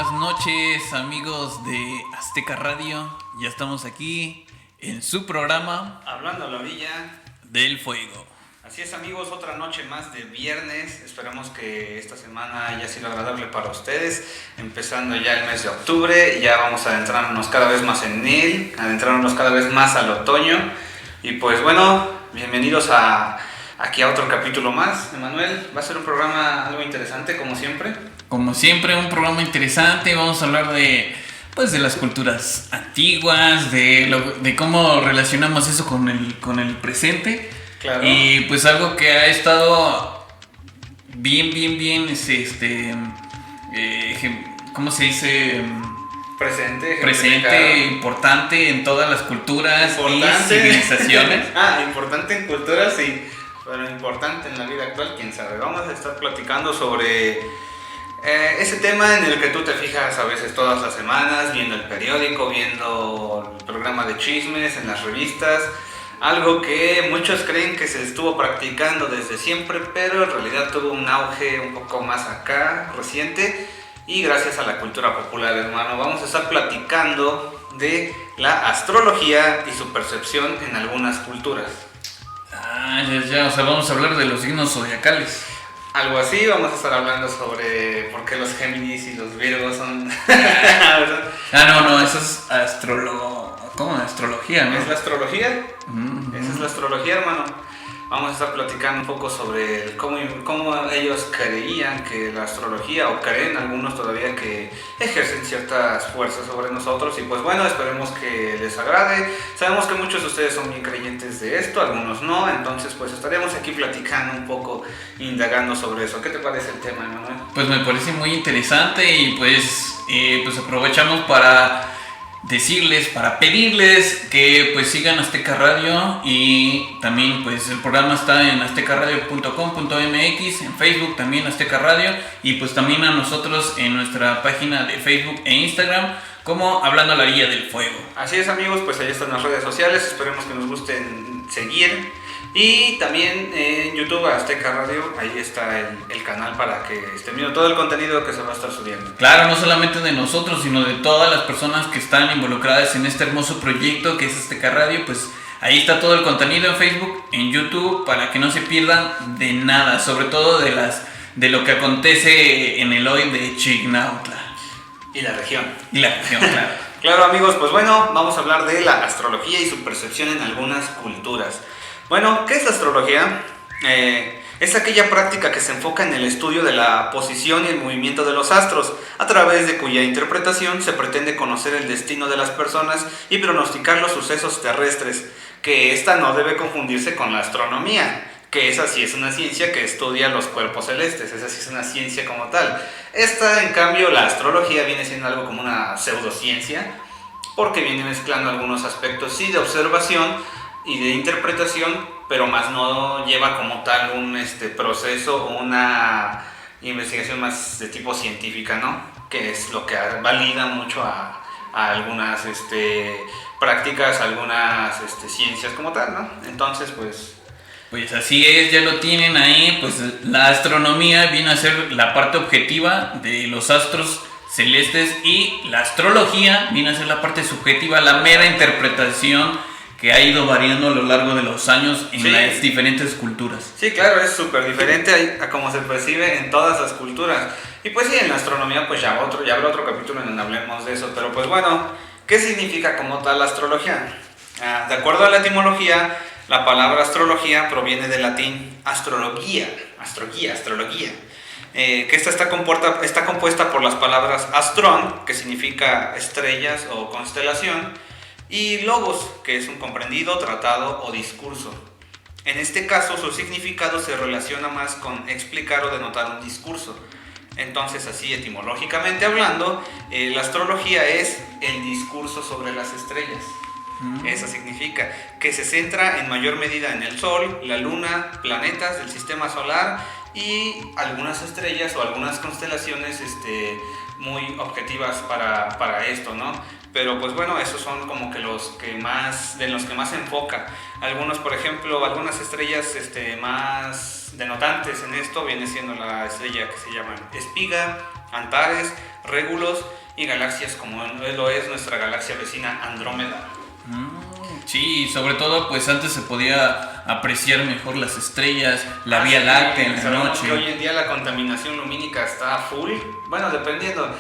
buenas noches amigos de Azteca Radio. Ya estamos aquí en su programa Hablando a la orilla del fuego. Así es amigos, otra noche más de viernes. Esperamos que esta semana haya sido agradable para ustedes. Empezando ya el mes de octubre, ya vamos a adentrarnos cada vez más en él, adentrarnos cada vez más al otoño. Y pues bueno, bienvenidos aquí a otro capítulo más. Emanuel, va a ser un programa algo interesante como siempre. Como siempre, un programa interesante. Vamos a hablar de las culturas antiguas, de cómo relacionamos eso con el presente. Claro. Y pues algo que ha estado bien, ¿cómo se dice? Presente, importante en todas las culturas y civilizaciones. Importante en culturas, sí, pero importante en la vida actual, quién sabe. Vamos a estar platicando sobre ese tema en el que tú te fijas a veces todas las semanas, viendo el periódico, viendo el programa de chismes en las revistas. Algo que muchos creen que se estuvo practicando desde siempre, pero en realidad tuvo un auge un poco más acá, reciente, y gracias a la cultura popular, hermano. Vamos a estar platicando de la astrología y su percepción en algunas culturas. O sea, vamos a hablar de los signos zodiacales. Algo así, vamos a estar hablando sobre por qué los Géminis y los Virgos son... No, eso es ¿cómo? Astrología, ¿no? ¿Es la astrología? Esa es la astrología, hermano. Vamos a estar platicando un poco sobre cómo ellos creían que la astrología, o creen algunos todavía, que ejercen ciertas fuerzas sobre nosotros. Y pues bueno, esperemos que les agrade. Sabemos que muchos de ustedes son bien creyentes de esto, algunos no. Entonces pues estaremos aquí platicando un poco, indagando sobre eso. ¿Qué te parece el tema, Emanuel? Pues me parece muy interesante y pues aprovechamos para decirles, para pedirles que pues sigan Azteca Radio, y también pues el programa está en aztecaradio.com.mx, en Facebook también Azteca Radio, y pues también a nosotros en nuestra página de Facebook e Instagram como Hablando a la Orilla del Fuego. Así es amigos, pues ahí están las redes sociales, esperemos que nos gusten seguir. Y también en YouTube, Azteca Radio, ahí está el canal para que estén viendo todo el contenido que se va a estar subiendo. Claro, no solamente de nosotros, sino de todas las personas que están involucradas en este hermoso proyecto que es Azteca Radio. Pues ahí está todo el contenido en Facebook, en YouTube, para que no se pierdan de nada, sobre todo de lo que acontece en el hoy de Chignautla. Y la región. Claro. Claro amigos, pues bueno, vamos a hablar de la astrología y su percepción en algunas culturas. Bueno, ¿qué es la astrología? Es aquella práctica que se enfoca en el estudio de la posición y el movimiento de los astros, a través de cuya interpretación se pretende conocer el destino de las personas y pronosticar los sucesos terrestres, que esta no debe confundirse con la astronomía, que esa sí es una ciencia que estudia los cuerpos celestes, esa sí es una ciencia como tal. Esta, en cambio, la astrología viene siendo algo como una pseudociencia, porque viene mezclando algunos aspectos sí de observación y de interpretación, pero más no lleva como tal un proceso o una investigación más de tipo científica, ¿no? Que es lo que valida mucho a algunas prácticas, algunas ciencias como tal, ¿no? Entonces, pues así es, ya lo tienen ahí. Pues la astronomía viene a ser la parte objetiva de los astros celestes, y la astrología viene a ser la parte subjetiva, la mera interpretación que ha ido variando a lo largo de los años en las diferentes culturas. Sí, claro, es súper diferente a cómo se percibe en todas las culturas. Y pues sí, en la astronomía pues ya habrá otro capítulo en donde hablemos de eso. Pero pues bueno, ¿qué significa como tal la astrología? De acuerdo a la etimología, la palabra astrología proviene del latín astrologia, que esta está compuesta por las palabras astrón, que significa estrellas o constelación, y logos, que es un comprendido, tratado o discurso. En este caso, su significado se relaciona más con explicar o denotar un discurso. Entonces, así etimológicamente hablando, la astrología es el discurso sobre las estrellas. Eso significa que se centra en mayor medida en el Sol, la Luna, planetas del sistema solar y algunas estrellas o algunas constelaciones muy objetivas para esto, ¿no? Pero pues bueno, esos son como que los que más se enfoca. Algunos, por ejemplo, algunas estrellas más denotantes en esto viene siendo la estrella que se llama Espiga, Antares, Régulos y galaxias como lo es nuestra galaxia vecina Andrómeda. Sí, sobre todo pues antes se podía apreciar mejor las estrellas, la Vía Láctea en la noche. Que hoy en día la contaminación lumínica está full. Bueno, dependiendo.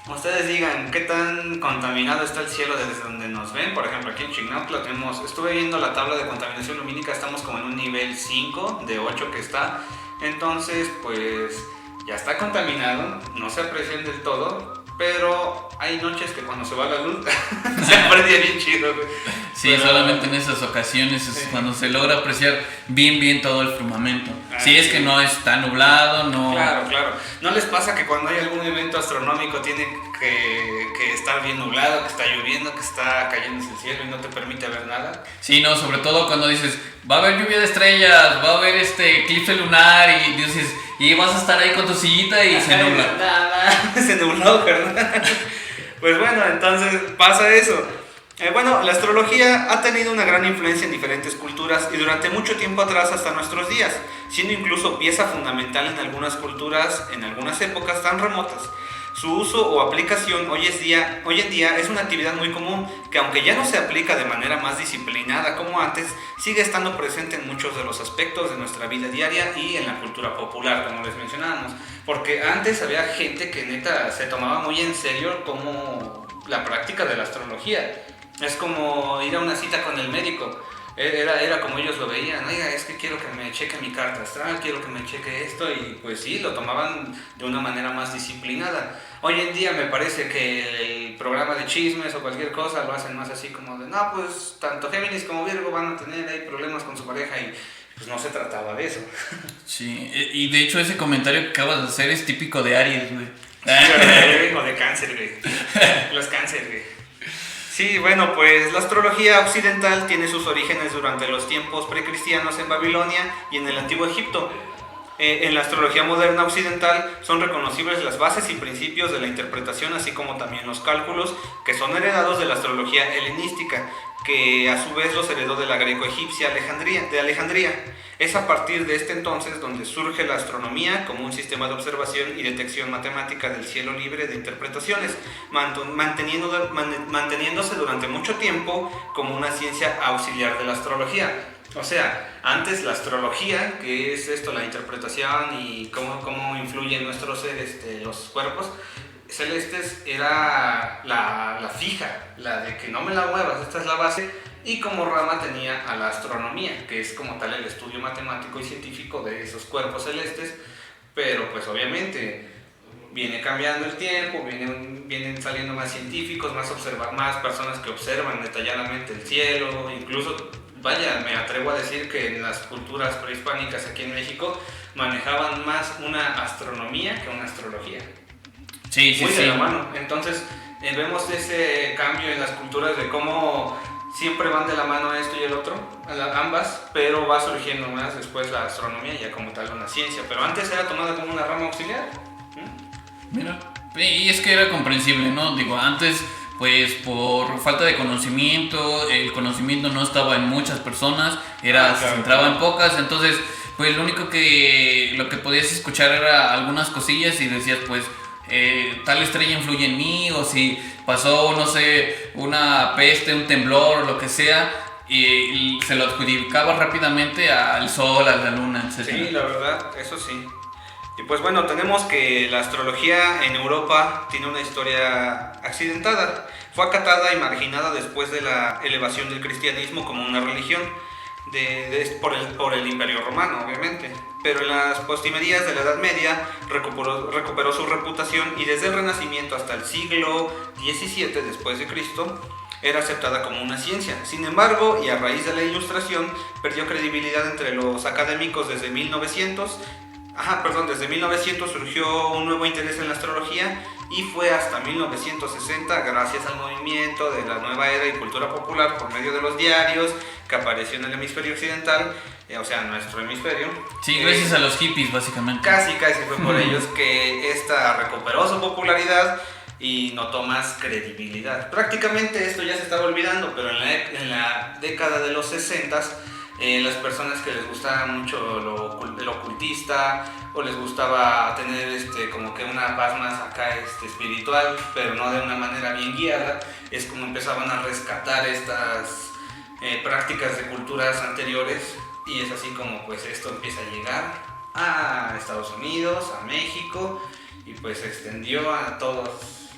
Ustedes digan qué tan contaminado está el cielo desde donde nos ven. Por ejemplo, aquí en Chignautla estuve viendo la tabla de contaminación lumínica, estamos como en un nivel 5 de 8 que está. Entonces, pues ya está contaminado, no se aprecian del todo. Pero hay noches que cuando se va la luz se aprecia bien chido, güey. Sí, pero solamente en esas ocasiones es cuando se logra apreciar bien todo el firmamento. Si es que no está nublado, no... Claro. ¿No les pasa que cuando hay algún evento astronómico tiene que estar bien nublado, que está lloviendo, que está cayéndose el cielo y no te permite ver nada? Sí, no, sobre todo cuando dices, va a haber lluvia de estrellas, va a haber eclipse lunar y dices, y vas a estar ahí con tu sillita y se nubla. Nada, se nubló, ¿verdad? Pues bueno, entonces pasa eso. Bueno, la astrología ha tenido una gran influencia en diferentes culturas y durante mucho tiempo atrás hasta nuestros días, siendo incluso pieza fundamental en algunas culturas en algunas épocas tan remotas. Su uso o aplicación hoy en día es una actividad muy común que, aunque ya no se aplica de manera más disciplinada como antes, sigue estando presente en muchos de los aspectos de nuestra vida diaria y en la cultura popular, como les mencionábamos. Porque antes había gente que neta se tomaba muy en serio como la práctica de la astrología. Es como ir a una cita con el médico. Era como ellos lo veían. Oiga, es que quiero que me cheque mi carta astral, quiero que me cheque esto. Y pues sí, lo tomaban de una manera más disciplinada. Hoy en día me parece que el programa de chismes o cualquier cosa lo hacen más así como de, no, pues tanto Géminis como Virgo van a tener ahí problemas con su pareja y pues no se trataba de eso. Sí, y de hecho ese comentario que acabas de hacer es típico de Aries, güey. O de Cáncer, güey. Los Cáncer, güey. Sí, bueno, pues la astrología occidental tiene sus orígenes durante los tiempos precristianos en Babilonia y en el Antiguo Egipto. En la astrología moderna occidental son reconocibles las bases y principios de la interpretación, así como también los cálculos, que son heredados de la astrología helenística, que a su vez los heredó de la greco-egipcia de Alejandría. Es a partir de este entonces donde surge la astronomía como un sistema de observación y detección matemática del cielo libre de interpretaciones, manteniéndose durante mucho tiempo como una ciencia auxiliar de la astrología. O sea, antes la astrología, que es esto, la interpretación y cómo influye en nuestro ser los cuerpos celestes, era la fija, la de que no me la muevas, esta es la base. Y como rama tenía a la astronomía, que es como tal el estudio matemático y científico de esos cuerpos celestes. Pero pues obviamente viene cambiando el tiempo, vienen saliendo más científicos, más personas que observan detalladamente el cielo. Incluso, vaya, me atrevo a decir que en las culturas prehispánicas aquí en México manejaban más una astronomía que una astrología. Sí. Muy de la mano. Entonces vemos ese cambio en las culturas de cómo siempre van de la mano esto y el otro, ambas, pero va surgiendo más después la astronomía ya como tal una ciencia, pero antes era tomada como una rama auxiliar. Mira, y es que era comprensible, ¿no? Digo, antes pues por falta de conocimiento, el conocimiento no estaba en muchas personas, se centraba en pocas, entonces pues lo que podías escuchar era algunas cosillas y decías pues tal estrella influye en mí, o si pasó, no sé, una peste, un temblor, lo que sea, y se lo adjudicaba rápidamente al sol, a la luna, etc. Sí, la verdad, eso sí. Y pues bueno, tenemos que la astrología en Europa tiene una historia accidentada. Fue acatada y marginada después de la elevación del cristianismo como una religión por el Imperio Romano, obviamente. Pero en las postrimerías de la Edad Media recuperó su reputación y desde el Renacimiento hasta el siglo XVII después de Cristo era aceptada como una ciencia. Sin embargo, y a raíz de la Ilustración, perdió credibilidad entre los académicos desde 1900 surgió un nuevo interés en la astrología y fue hasta 1960, gracias al movimiento de la nueva era y cultura popular por medio de los diarios que apareció en el hemisferio occidental, o sea, nuestro hemisferio. Sí, gracias a los hippies, básicamente. Casi fue por ellos que esta recuperó su popularidad y notó más credibilidad. Prácticamente esto ya se estaba olvidando, pero en la década de los 60 las personas que les gustaba mucho lo ocultista, o les gustaba tener como que una paz más acá espiritual, pero no de una manera bien guiada, es como empezaban a rescatar estas prácticas de culturas anteriores, y es así como pues esto empieza a llegar a Estados Unidos, a México, y pues se extendió a todos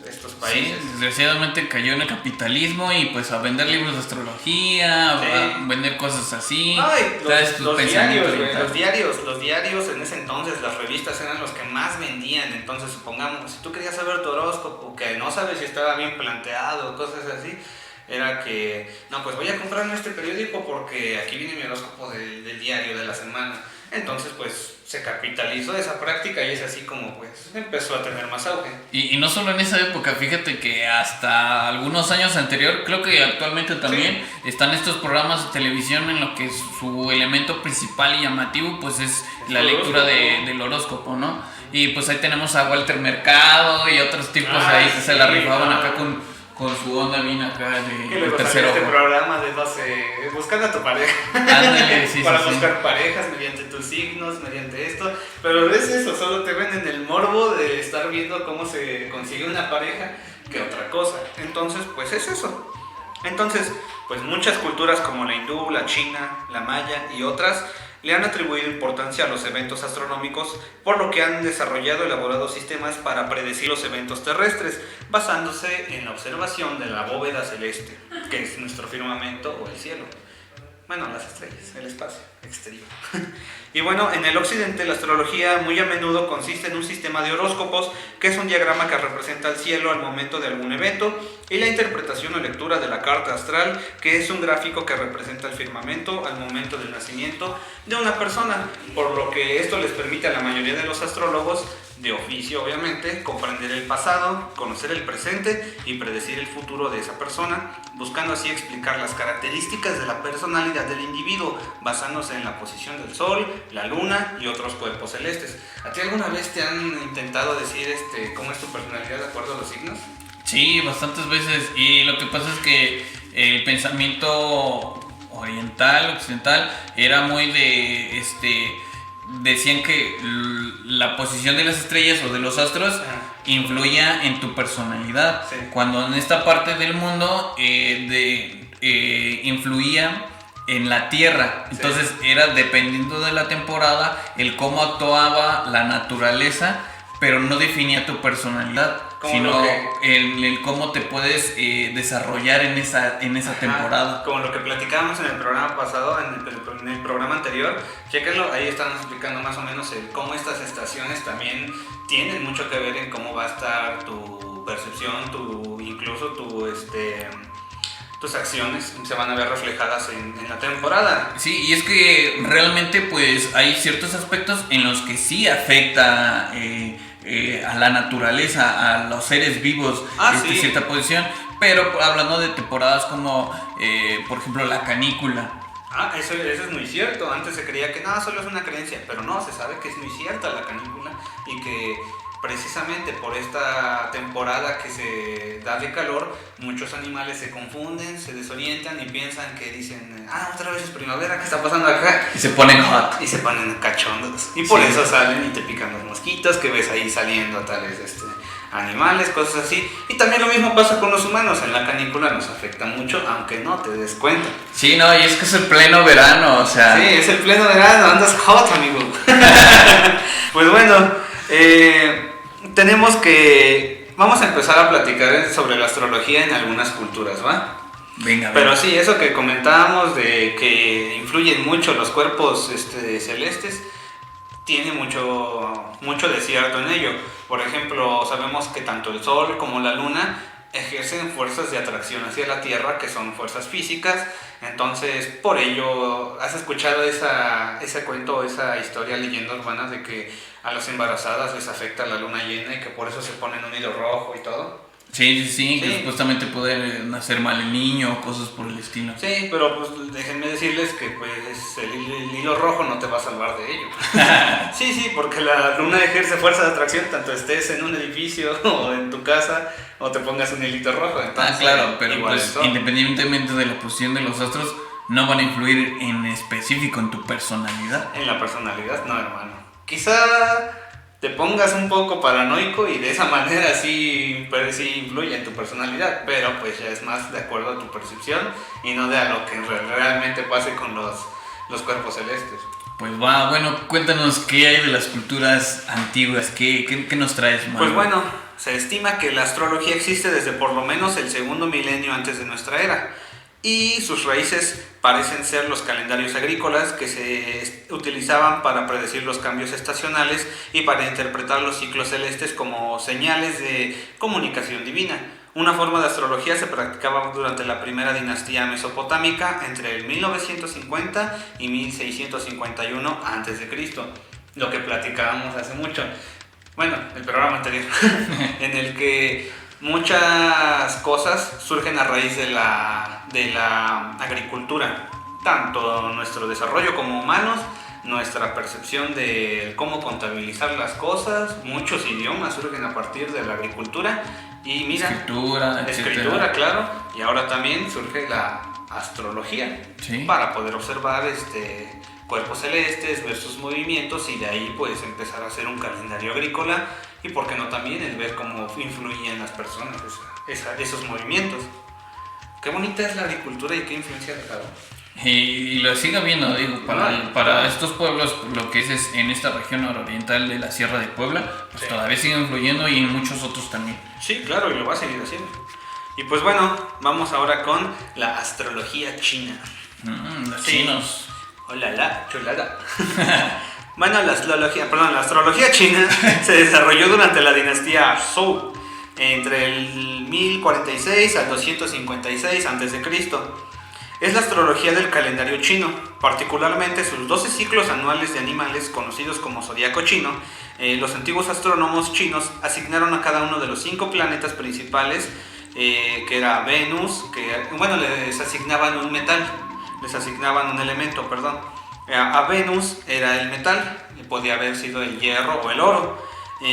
estos países. Sí, desgraciadamente cayó en el capitalismo y pues a vender libros de astrología, sí, a vender cosas así. Ay, los diarios en ese entonces, las revistas eran los que más vendían. Entonces, supongamos, si tú querías saber tu horóscopo, que no sabes si estaba bien planteado, cosas así, era que, no, pues voy a comprarme este periódico porque aquí viene mi horóscopo del diario de la semana. Entonces, pues se capitalizó esa práctica y es así como pues empezó a tener más auge. Y no solo en esa época, fíjate que hasta algunos años anterior, creo que actualmente también están estos programas de televisión en los que su elemento principal y llamativo pues es la lectura del horóscopo, ¿no? Y pues ahí tenemos a Walter Mercado y otros tipos ahí que se la rifaban acá con su onda bien acá de tercero. Este programa de 12, buscando a tu pareja. Ándale, sí, para sí, buscar parejas mediante tus signos, mediante esto. Pero es eso, solo te venden el morbo de estar viendo cómo se consigue una pareja que otra cosa. Entonces, pues es eso. Entonces, pues muchas culturas como la hindú, la china, la maya y otras le han atribuido importancia a los eventos astronómicos, por lo que han desarrollado elaborados sistemas para predecir los eventos terrestres, basándose en la observación de la bóveda celeste, que es nuestro firmamento o el cielo. Bueno, las estrellas, el espacio exterior. Y bueno, en el occidente la astrología muy a menudo consiste en un sistema de horóscopos, que es un diagrama que representa el cielo al momento de algún evento, y la interpretación o lectura de la carta astral, que es un gráfico que representa el firmamento al momento del nacimiento de una persona, por lo que esto les permite a la mayoría de los astrólogos, de oficio obviamente, comprender el pasado, conocer el presente y predecir el futuro de esa persona, buscando así explicar las características de la personalidad del individuo, basándose en la posición del sol, la luna y otros cuerpos celestes. ¿A ti alguna vez te han intentado decir cómo es tu personalidad de acuerdo a los signos? Sí, bastantes veces. Y lo que pasa es que el pensamiento oriental, occidental, era muy de decían que la posición de las estrellas o de los astros influía en tu personalidad, sí, cuando en esta parte del mundo influía en la tierra. Entonces sí, era dependiendo de la temporada el cómo actuaba la naturaleza, pero no definía tu personalidad, sino el cómo te puedes desarrollar en esa temporada. Como lo que platicábamos en el programa pasado, en el programa anterior, chéquenlo, ahí estamos explicando más o menos cómo estas estaciones también tienen mucho que ver en cómo va a estar tu percepción, incluso tus acciones se van a ver reflejadas en la temporada. Sí, y es que realmente pues hay ciertos aspectos en los que sí afecta a la naturaleza, a los seres vivos, sí, cierta posición, pero hablando de temporadas como por ejemplo la canícula. Eso es muy cierto. Antes se creía que no, solo es una creencia, pero no, se sabe que es muy cierta la canícula y que precisamente por esta temporada que se da de calor, muchos animales se confunden, se desorientan y piensan que dicen, otra vez es primavera, ¿qué está pasando acá? Y se ponen hot. Y se ponen cachondos. Y por eso salen y te pican los mosquitos que ves ahí saliendo tales animales, cosas así. Y también lo mismo pasa con los humanos. En la canícula nos afecta mucho, aunque no te des cuenta. Sí, no, y es que es el pleno verano, o sea. Sí, es el pleno verano, andas hot, amigo. Pues bueno, vamos a empezar a platicar sobre la astrología en algunas culturas, ¿va? Venga. Pero sí, eso que comentábamos de que influyen mucho los cuerpos celestes, tiene mucho de cierto en ello. Por ejemplo, sabemos que tanto el Sol como la Luna ejercen fuerzas de atracción hacia la Tierra, que son fuerzas físicas. Entonces, por ello, ¿has escuchado ese cuento, esa historia, leyenda urbana de que a las embarazadas les afecta la luna llena y que por eso se ponen un hilo rojo y todo? Sí, que supuestamente puede nacer mal el niño o cosas por el estilo. Sí, pero pues déjenme decirles que pues el hilo rojo no te va a salvar de ello. Sí, porque la luna ejerce fuerza de atracción, tanto estés en un edificio o en tu casa o te pongas un hilito rojo. Entonces, claro, pero pues independientemente de la posición de los astros, no van a influir en específico en tu personalidad. En la personalidad, no, hermano. Quizá te pongas un poco paranoico y de esa manera sí influye en tu personalidad, pero pues ya es más de acuerdo a tu percepción y no de a lo que realmente pase con los cuerpos celestes. Pues va, bueno, cuéntanos qué hay de las culturas antiguas, qué nos traes, Manuel. Pues bueno, se estima que la astrología existe desde por lo menos el segundo milenio antes de nuestra era, y sus raíces parecen ser los calendarios agrícolas que se utilizaban para predecir los cambios estacionales y para interpretar los ciclos celestes como señales de comunicación divina. Una forma de astrología se practicaba durante la primera dinastía mesopotámica entre el 1950 y 1651 a.C., lo que platicábamos hace mucho, bueno, el programa anterior, en el que muchas cosas surgen a raíz de la agricultura, tanto nuestro desarrollo como humanos, nuestra percepción de cómo contabilizar las cosas, muchos idiomas surgen a partir de la agricultura y mira, escritura, claro, y ahora también surge la astrología, ¿sí? Para poder observar cuerpos celestes, ver sus movimientos y de ahí pues empezar a hacer un calendario agrícola y por qué no también el ver cómo influyen las personas esos movimientos. Qué bonita es la agricultura y qué influencia ha dejado. Y lo sigue viendo, digo, para estos pueblos, lo que es en esta región nororiental de la Sierra de Puebla, pues sí, todavía sigue influyendo y en muchos otros también. Sí, claro, y lo va a seguir haciendo. Y pues bueno, vamos ahora con la astrología china. Los chinos. Hola, chulada. Bueno, la astrología china se desarrolló durante la dinastía Zhou, entre el 1046 al 256 a.C. Es la astrología del calendario chino, particularmente sus 12 ciclos anuales de animales conocidos como zodiaco chino. Los antiguos astrónomos chinos asignaron a cada uno de los 5 planetas principales, que era Venus, les asignaban un metal, les asignaban un elemento, perdón. A Venus era el metal, podía haber sido el hierro o el oro.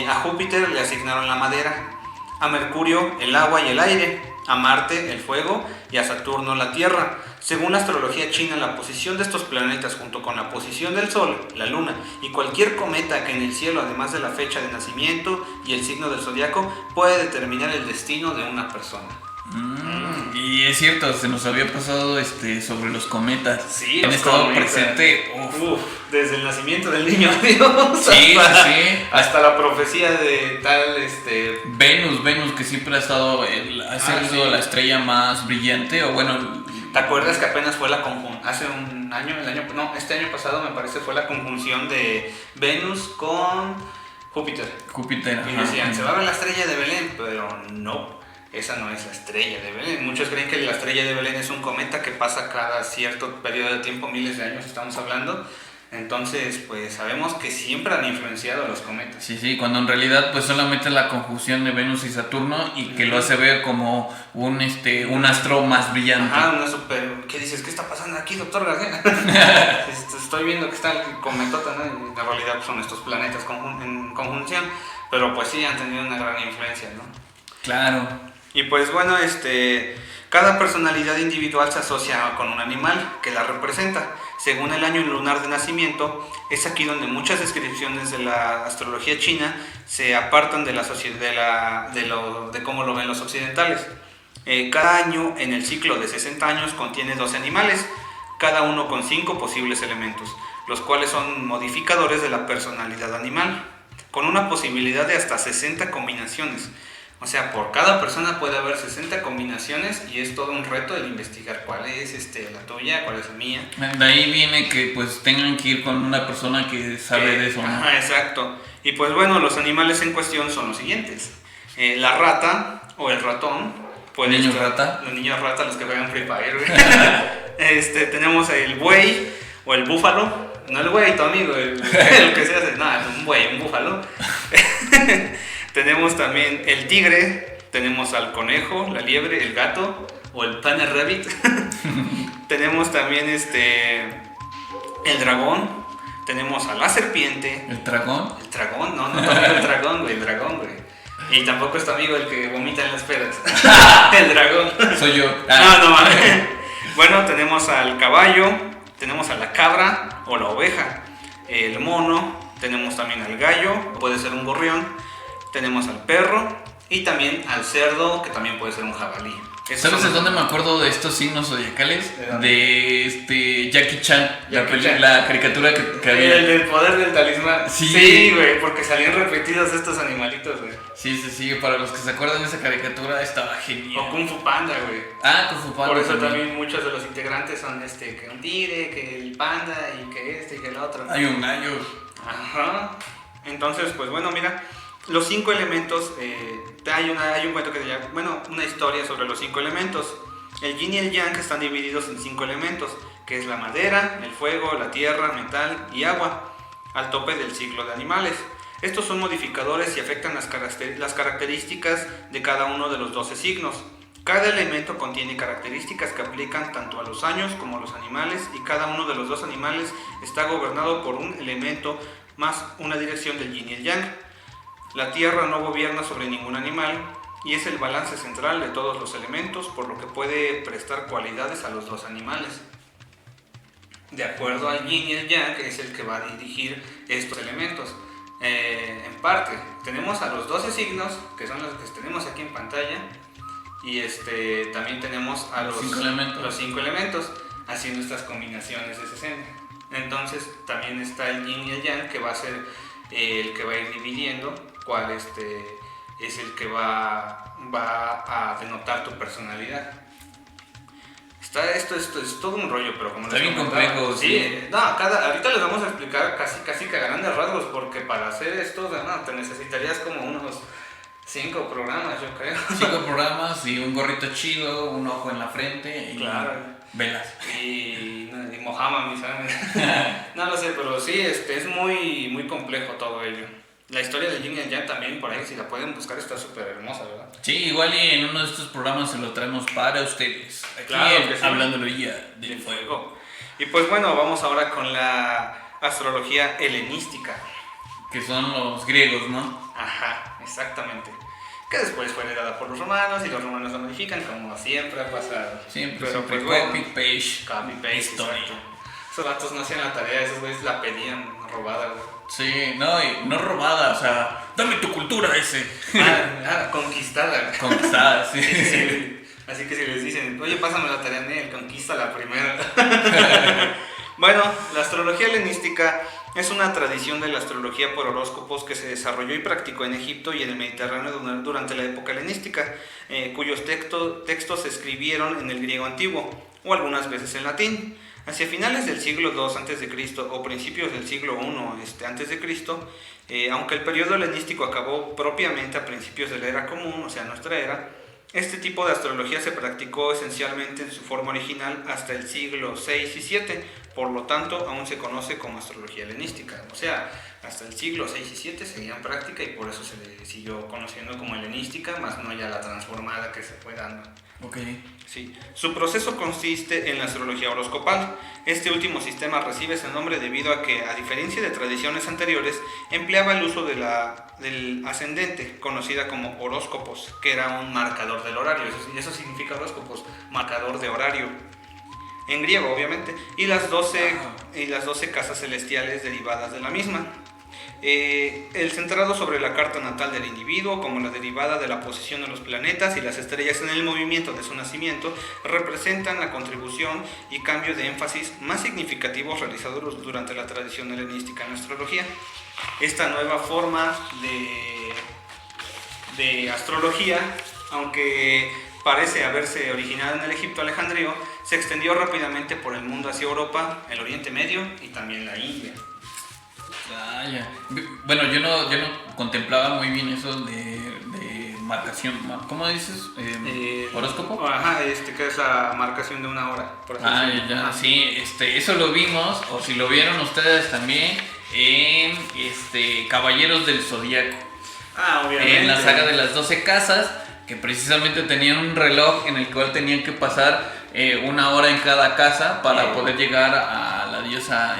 A Júpiter le asignaron la madera, a Mercurio el agua y el aire, a Marte el fuego y a Saturno la tierra. Según la astrología china, la posición de estos planetas junto con la posición del Sol, la Luna y cualquier cometa que en el cielo, además de la fecha de nacimiento y el signo del zodiaco, puede determinar el destino de una persona. Y es cierto, se nos había pasado sobre los cometas. Sí, han estado presente desde el nacimiento del niño Dios hasta la profecía de tal Venus, que siempre ha estado sido la estrella más brillante, o bueno. ¿Te acuerdas que apenas fue la conjunción? Hace un año, este año pasado me parece fue la conjunción de Venus con Júpiter. Y decían, se va a ver la estrella de Belén, pero no, esa no es la estrella de Belén. Muchos creen que la estrella de Belén es un cometa que pasa cada cierto periodo de tiempo, miles de años estamos hablando. Entonces, pues sabemos que siempre han influenciado a los cometas. Sí, cuando en realidad pues solamente la conjunción de Venus y Saturno y que lo hace ver como un astro más brillante. Una super... ¿Qué dices? ¿Qué está pasando aquí, doctor García? Estoy viendo que está el cometota, ¿no? Y en realidad son estos planetas en conjunción, pero pues sí han tenido una gran influencia, ¿no? Claro. Y pues bueno, cada personalidad individual se asocia con un animal que la representa. Según el año lunar de nacimiento, es aquí donde muchas descripciones de la astrología china se apartan de de cómo lo ven los occidentales. Cada año en el ciclo de 60 años contiene 12 animales, cada uno con 5 posibles elementos, los cuales son modificadores de la personalidad animal, con una posibilidad de hasta 60 combinaciones. O sea, por cada persona puede haber 60 combinaciones y es todo un reto el investigar cuál es la tuya, cuál es la mía. De ahí viene que pues tengan que ir con una persona que sabe de eso, ¿no? Exacto. Y pues bueno, los animales en cuestión son los siguientes. La rata o el ratón. ¿Niños rata? Los niños rata, los que juegan Free Fire. Tenemos el buey o el búfalo. No el güey, tu amigo, el que se hace. No, un buey, un búfalo. Tenemos también el tigre, tenemos al conejo, la liebre, el gato o el Bunny Rabbit. Tenemos también el dragón, tenemos a la serpiente. ¿El dragón? El dragón, no tu amigo el dragón, güey. Y tampoco es tu amigo el que vomita en las pedas. El dragón. Soy yo. No mames. Bueno, tenemos al caballo, tenemos a la cabra o la oveja, el mono, tenemos también al gallo, puede ser un gorrión, tenemos al perro y también al cerdo, que también puede ser un jabalí. ¿Sabes de dónde me acuerdo de estos signos zodiacales? De Jackie Chan, la caricatura que había. El poder del talismán. Sí, güey, porque salían repetidos estos animalitos, güey. Sí, para los que se acuerdan de esa caricatura estaba genial. O Kung Fu Panda, güey. Kung Fu Panda. Por eso también muchos de los integrantes son que un tigre, que el panda y que y que el otro. Hay un gallo. Ajá. Entonces, pues bueno, mira, los 5 elementos, hay un cuento que se llama, una historia sobre los 5 elementos. El yin y el yang están divididos en 5 elementos, que es la madera, el fuego, la tierra, metal y agua, al tope del ciclo de animales. Estos son modificadores y afectan las características de cada uno de los 12 signos. Cada elemento contiene características que aplican tanto a los años como a los animales, y cada uno de los 2 animales está gobernado por un elemento más una dirección del yin y el yang. La tierra no gobierna sobre ningún animal y es el balance central de todos los elementos, por lo que puede prestar cualidades a los 2 animales. De acuerdo al yin y el yang, que es el que va a dirigir estos elementos. En parte, tenemos a los 12 signos, que son los que tenemos aquí en pantalla, y también tenemos a los 5 elementos, haciendo estas combinaciones de 60. Entonces, también está el yin y el yang, que va a ser el que va a ir dividiendo cuál es el que va a denotar tu personalidad. Esto es todo un rollo, pero como está bien complejo. Sí. Ahorita les vamos a explicar casi que a grandes rasgos, porque para hacer esto te necesitarías como unos 5 programas, yo creo. 5 programas y un gorrito chido, un ojo en la frente y velas. Y mojama, ¿sabes? No lo sé, pero sí, es muy, muy complejo todo ello. La historia de Yin y Yang también, por ahí, si la pueden buscar, está súper hermosa, ¿verdad? Sí, igual y en uno de estos programas se lo traemos para ustedes. Aquí claro que sí. Hablándolo ya del fuego. Y pues bueno, vamos ahora con la astrología helenística. Que son los griegos, ¿no? Ajá, exactamente. Que después fue heredada por los romanos y los romanos la modifican, como siempre ha pasado. Pero pues copy-paste, historia. Esos vatos no hacían la tarea, esos güeyes la pedían robada, güey. Sí, no robada, o sea, dame tu cultura ese. Conquistada. Conquistada, sí. Sí. Así que si les dicen, oye, pásame la tarea, conquista la primera. Bueno, la astrología helenística es una tradición de la astrología por horóscopos que se desarrolló y practicó en Egipto y en el Mediterráneo durante la época helenística, cuyos textos se escribieron en el griego antiguo o algunas veces en latín. Hacia finales del siglo II a.C. o principios del siglo I a.C., aunque el periodo helenístico acabó propiamente a principios de la era común, o sea, nuestra era, este tipo de astrología se practicó esencialmente en su forma original hasta el siglo VI y VII, por lo tanto, aún se conoce como astrología helenística. O sea, hasta el siglo VI y VII seguía en práctica y por eso se le siguió conociendo como helenística, más no ya la transformada que se fue dando. Ok. Sí. Su proceso consiste en la astrología horoscopal. Este último sistema recibe ese nombre debido a que, a diferencia de tradiciones anteriores, empleaba el uso del ascendente, conocida como horóscopos, que era un marcador del horario. Eso significa horóscopos, marcador de horario. En griego, obviamente, y las 12 casas celestiales derivadas de la misma. El centrado sobre la carta natal del individuo, como la derivada de la posición de los planetas y las estrellas en el movimiento de su nacimiento, representan la contribución y cambio de énfasis más significativos realizados durante la tradición helenística en la astrología. Esta nueva forma de astrología, aunque parece haberse originado en el Egipto alejandrino, se extendió rápidamente por el mundo hacia Europa, el Oriente Medio y también la India. Ya. Bueno, yo no contemplaba muy bien eso de marcación. ¿Cómo dices? ¿Horóscopo? Ajá, que es la marcación de una hora. Ya, sí, eso lo vimos, o si lo vieron ustedes también, en Caballeros del Zodíaco. Obviamente. En la saga de las 12 casas, que precisamente tenían un reloj en el cual tenían que pasar una hora en cada casa para poder llegar a la diosa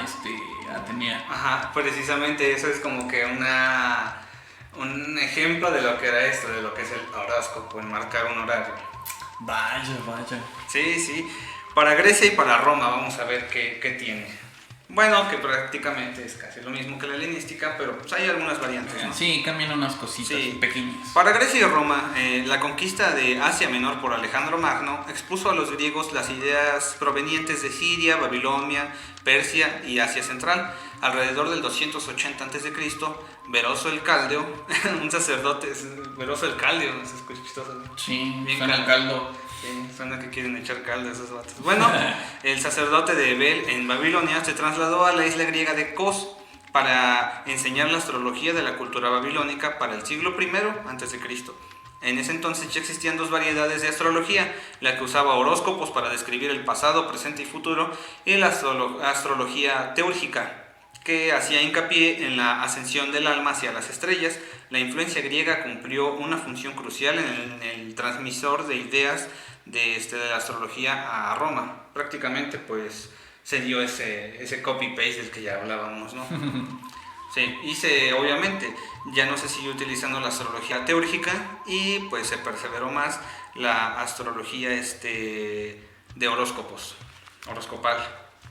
Atenea. Ajá, precisamente eso es como que un ejemplo de lo que era esto, de lo que es el horóscopo, enmarcar un horario. Vaya. Sí. Para Grecia y para Roma vamos a ver qué tiene. Bueno, que prácticamente es casi lo mismo que la helenística, pero pues hay algunas variantes, ¿no? Sí, cambian unas cositas pequeñas. Para Grecia y Roma, la conquista de Asia Menor por Alejandro Magno expuso a los griegos las ideas provenientes de Siria, Babilonia, Persia y Asia Central. Alrededor del 280 a.C., Beroso el Caldeo, un sacerdote, Beroso el Caldeo, no se escucha chistoso, ¿no? Sí, bien suena caldo. Sí, suena que quieren echar caldo a esos vatos. Bueno, el sacerdote de Bel en Babilonia se trasladó a la isla griega de Kos para enseñar la astrología de la cultura babilónica para el siglo I a.C. En ese entonces ya existían dos variedades de astrología, la que usaba horóscopos para describir el pasado, presente y futuro, y la astrología teúrgica, que hacía hincapié en la ascensión del alma hacia las estrellas. La influencia griega cumplió una función crucial en el transmisor de ideas de la astrología a Roma. Prácticamente pues se dio ese copy-paste del que ya hablábamos, ¿no? Sí, y obviamente ya no se siguió utilizando la astrología teúrgica y pues se perseveró más la astrología de horóscopos, horoscopal.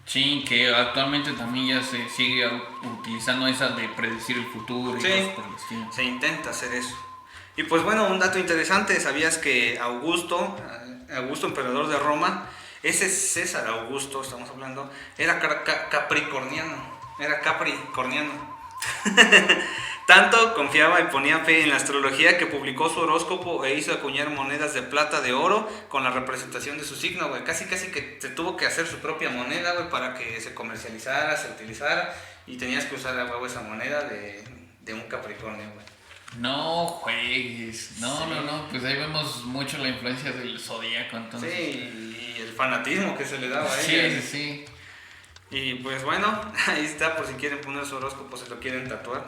Sí, que actualmente también ya se sigue utilizando esa de predecir el futuro y cosas por el estilo. Se intenta hacer eso. Y pues bueno, un dato interesante, ¿sabías que Augusto, emperador de Roma, ese César Augusto, estamos hablando, era capricorniano? Tanto confiaba y ponía fe en la astrología que publicó su horóscopo e hizo acuñar monedas de plata, de oro con la representación de su signo, güey. Casi que se tuvo que hacer su propia moneda, güey, para que se comercializara, se utilizara, y tenías que usar a huevo esa moneda de un Capricornio, güey. No juegues, no, pues ahí vemos mucho la influencia del zodíaco, entonces. Sí, y el fanatismo que se le daba a ella. Sí. Y pues bueno, ahí está, por si quieren poner su horóscopo, se lo quieren tatuar,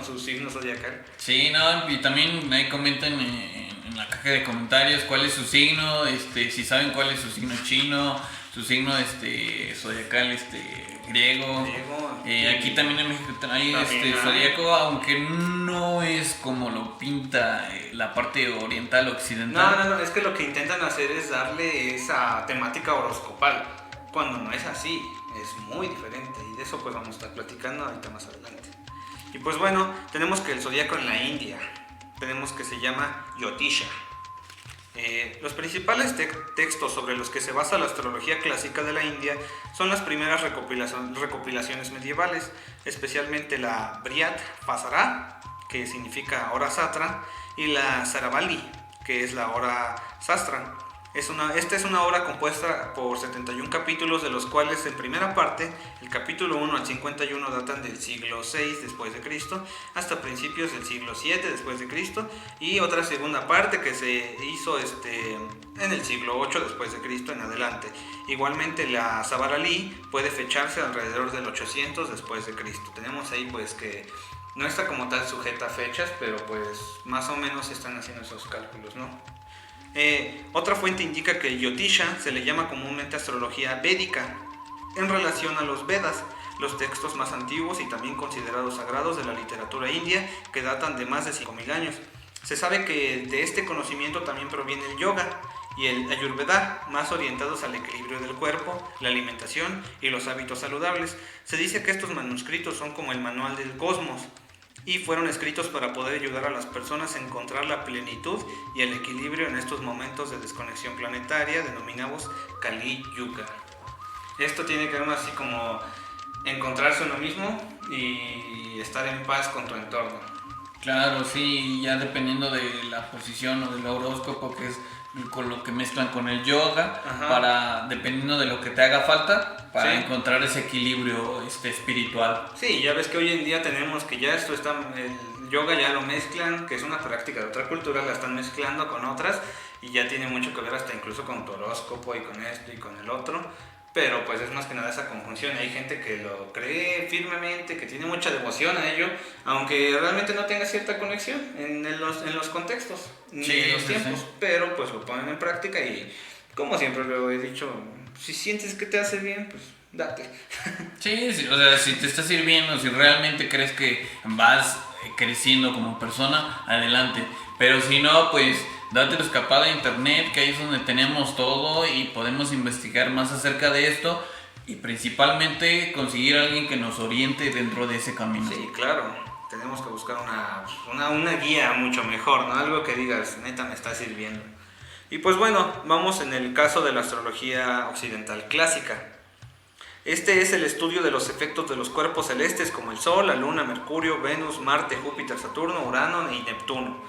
su signo zodiacal. Sí, no, y también ahí comenten en la caja de comentarios cuál es su signo, si saben cuál es su signo chino, su signo zodiacal griego. Aquí también en México hay zodiaco, aunque no es como lo pinta la parte oriental occidental. No, es que lo que intentan hacer es darle esa temática horoscopal, cuando no es así. Es muy diferente, y de eso pues vamos a estar platicando ahorita más adelante. Y pues bueno, tenemos que el zodiaco en la India, tenemos que se llama Jyotisha. Los principales textos sobre los que se basa la astrología clásica de la India son las primeras recopilaciones medievales, especialmente la Brihat Pasara, que significa hora satra, y la Saravali, que es la hora sastra. Esta es una obra compuesta por 71 capítulos, de los cuales en primera parte, el capítulo 1 al 51 datan del siglo VI después de Cristo hasta principios del siglo VII después de Cristo, y otra segunda parte que se hizo en el siglo VIII después de Cristo en adelante. Igualmente la Savarali puede fecharse alrededor del 800 después de Cristo. Tenemos ahí pues que no está como tal sujeta a fechas, pero pues más o menos se están haciendo esos cálculos, ¿no? Otra fuente indica que Jyotisha se le llama comúnmente astrología védica en relación a los Vedas, los textos más antiguos y también considerados sagrados de la literatura india, que datan de más de 5.000 años. Se sabe que de este conocimiento también proviene el yoga y el ayurveda, más orientados al equilibrio del cuerpo, la alimentación y los hábitos saludables. Se dice que estos manuscritos son como el manual del cosmos, y fueron escritos para poder ayudar a las personas a encontrar la plenitud y el equilibrio en estos momentos de desconexión planetaria denominados Kali Yuga. Esto tiene que ver así como encontrarse uno mismo y estar en paz con tu entorno. Claro, sí, ya dependiendo de la posición o del horóscopo, que es con lo que mezclan con el yoga, dependiendo de lo que te haga falta, para encontrar ese equilibrio espiritual. Sí, ya ves que hoy en día tenemos que ya el yoga ya lo mezclan, que es una práctica de otra cultura, la están mezclando con otras, y ya tiene mucho que ver hasta incluso con tu horóscopo y con esto y con el otro. Pero pues es más que nada esa conjunción. Hay gente que lo cree firmemente, que tiene mucha devoción a ello, aunque realmente no tenga cierta conexión en los contextos, ni en los tiempos. Pero pues lo ponen en práctica y, como siempre lo he dicho, si sientes que te hace bien, pues date. Sí, o sea, si te está sirviendo, si realmente crees que vas creciendo como persona, adelante. Pero si no, pues date la escapada a internet, que ahí es donde tenemos todo y podemos investigar más acerca de esto y principalmente conseguir a alguien que nos oriente dentro de ese camino. Sí, claro, tenemos que buscar una guía mucho mejor, ¿no? Algo que digas, neta me está sirviendo. Y pues bueno, vamos en el caso de la astrología occidental clásica. Este es el estudio de los efectos de los cuerpos celestes como el Sol, la Luna, Mercurio, Venus, Marte, Júpiter, Saturno, Urano y Neptuno.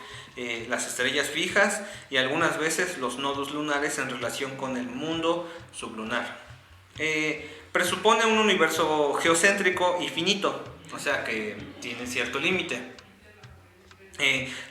Las estrellas fijas y algunas veces los nodos lunares en relación con el mundo sublunar. Presupone un universo geocéntrico y finito, o sea que tiene cierto límite.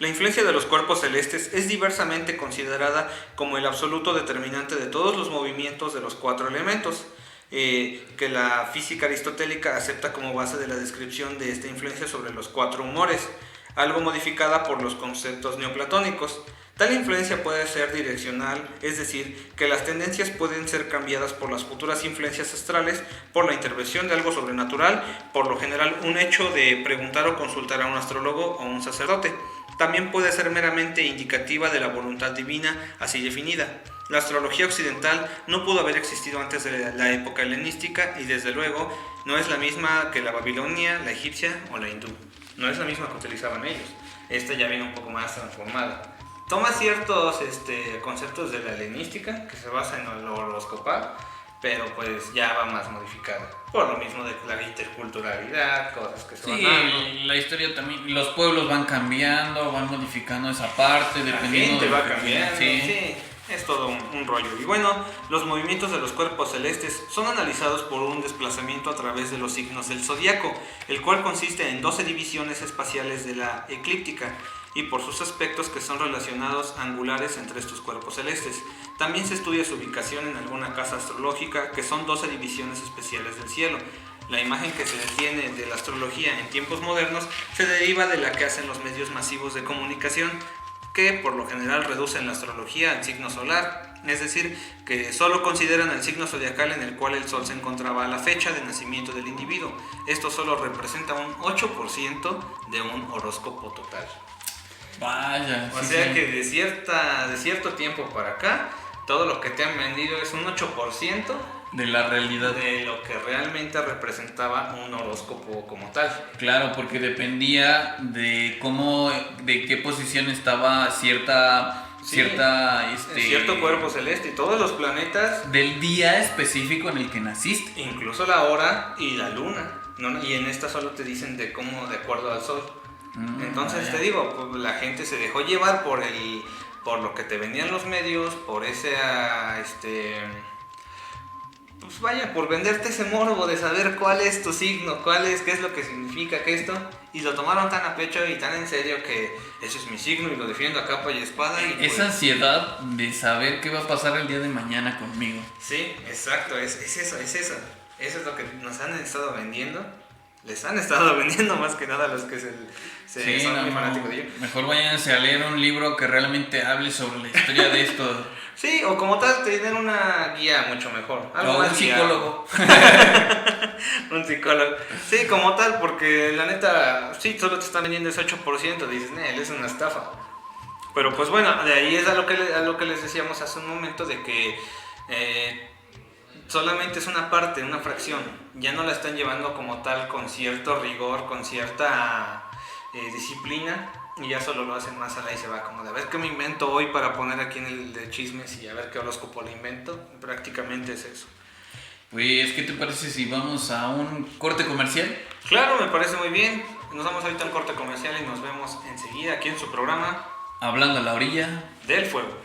La influencia de los cuerpos celestes es diversamente considerada como el absoluto determinante de todos los movimientos de los 4 elementos, que la física aristotélica acepta como base de la descripción de esta influencia sobre los 4 humores, algo modificada por los conceptos neoplatónicos. Tal influencia puede ser direccional, es decir, que las tendencias pueden ser cambiadas por las futuras influencias astrales, por la intervención de algo sobrenatural, por lo general un hecho de preguntar o consultar a un astrólogo o un sacerdote. También puede ser meramente indicativa de la voluntad divina así definida. La astrología occidental no pudo haber existido antes de la época helenística y desde luego no es la misma que la babilonia, la egipcia o la hindú. No es la misma que utilizaban ellos. Esta ya viene un poco más transformada. Toma ciertos conceptos de la helenística que se basa en lo horoscopal, pero pues ya va más modificada. Por lo mismo de la interculturalidad, cosas que se van dando. La historia también, los pueblos van cambiando, van modificando esa parte, dependiendo la gente de va cambiando, sí. Es todo un rollo. Y bueno, los movimientos de los cuerpos celestes son analizados por un desplazamiento a través de los signos del zodiaco, el cual consiste en 12 divisiones espaciales de la eclíptica, y por sus aspectos que son relacionados angulares entre estos cuerpos celestes. También se estudia su ubicación en alguna casa astrológica, que son 12 divisiones especiales del cielo. La imagen que se tiene de la astrología en tiempos modernos se deriva de la que hacen los medios masivos de comunicación, que por lo general reducen la astrología al signo solar, es decir, que solo consideran el signo zodiacal en el cual el sol se encontraba a la fecha de nacimiento del individuo. Esto solo representa un 8% de un horóscopo total. Vaya. O sea que de cierto tiempo para acá, todo lo que te han vendido es un 8% de la realidad, de lo que realmente representaba un horóscopo como tal. Claro, porque dependía de de qué posición estaba cierto cuerpo celeste y todos los planetas, del día específico en el que naciste, incluso la hora y la luna, ¿no? Y en esta solo te dicen de acuerdo al sol. Entonces te digo, pues, la gente se dejó llevar por lo que te vendían los medios, por ese pues vaya, por venderte ese morbo de saber cuál es tu signo, qué es lo que significa que esto, y lo tomaron tan a pecho y tan en serio que ese es mi signo y lo defiendo a capa y espada. Y pues, esa ansiedad de saber qué va a pasar el día de mañana conmigo. Sí, exacto, es eso. Eso es lo que nos han estado vendiendo. Les han estado vendiendo más que nada a los que son muy fanáticos de ello. Mejor váyanse a leer un libro que realmente hable sobre la historia de esto. Sí, o como tal, te den una guía mucho mejor. O un psicólogo. Un psicólogo. Sí, como tal, porque la neta, sí, solo te están vendiendo ese 8%. Dices, es una estafa. Pero pues bueno, de ahí es a lo que les decíamos hace un momento, de que solamente es una parte, una fracción. Ya no la están llevando como tal con cierto rigor, con cierta disciplina, y ya solo lo hacen más a la y se va como de a ver qué me invento hoy para poner aquí en el de chismes y a ver qué horóscopo le invento. Prácticamente es eso. Pues, ¿qué te parece si vamos a un corte comercial? Claro, me parece muy bien. Nos vamos ahorita a un corte comercial y nos vemos enseguida aquí en su programa Hablando a la orilla del fuego.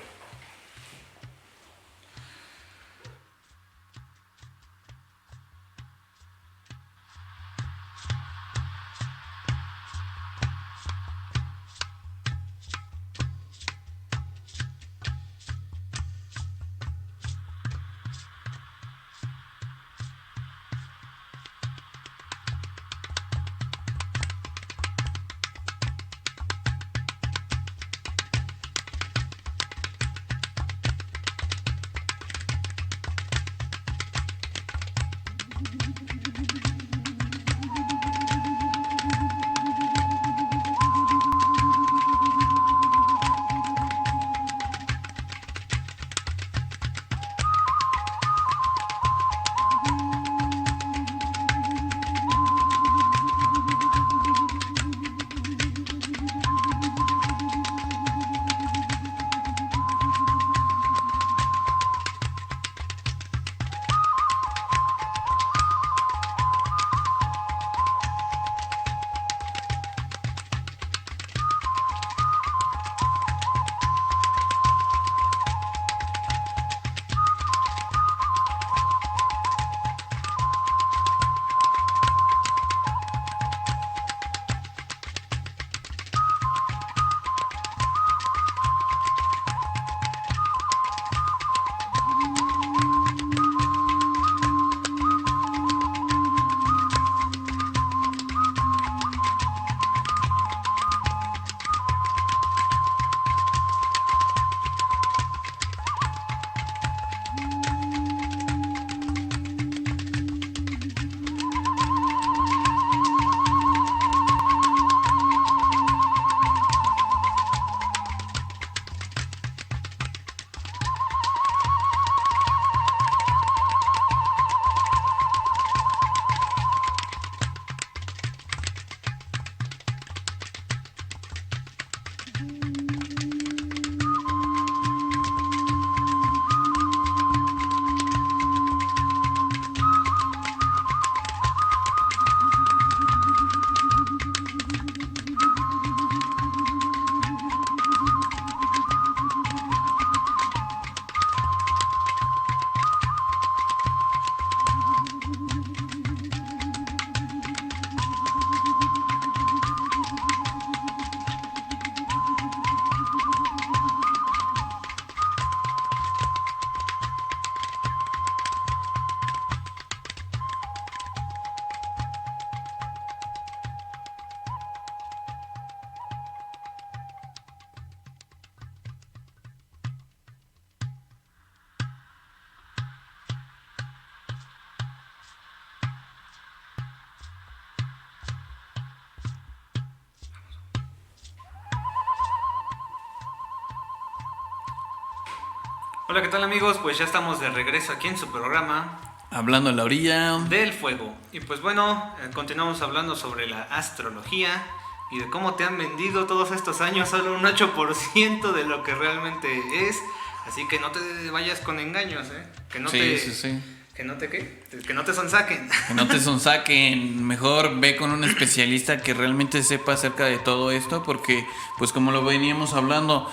Hola, ¿qué tal amigos? Pues ya estamos de regreso aquí en su programa Hablando en la orilla del fuego. Y pues bueno, continuamos hablando sobre la astrología y de cómo te han vendido todos estos años solo un 8% de lo que realmente es. Así que no te vayas con engaños, Que no ¿Que no te qué? Que no te sonsaquen. Que no te sonsaquen. Mejor ve con un especialista que realmente sepa acerca de todo esto, porque pues como lo veníamos hablando,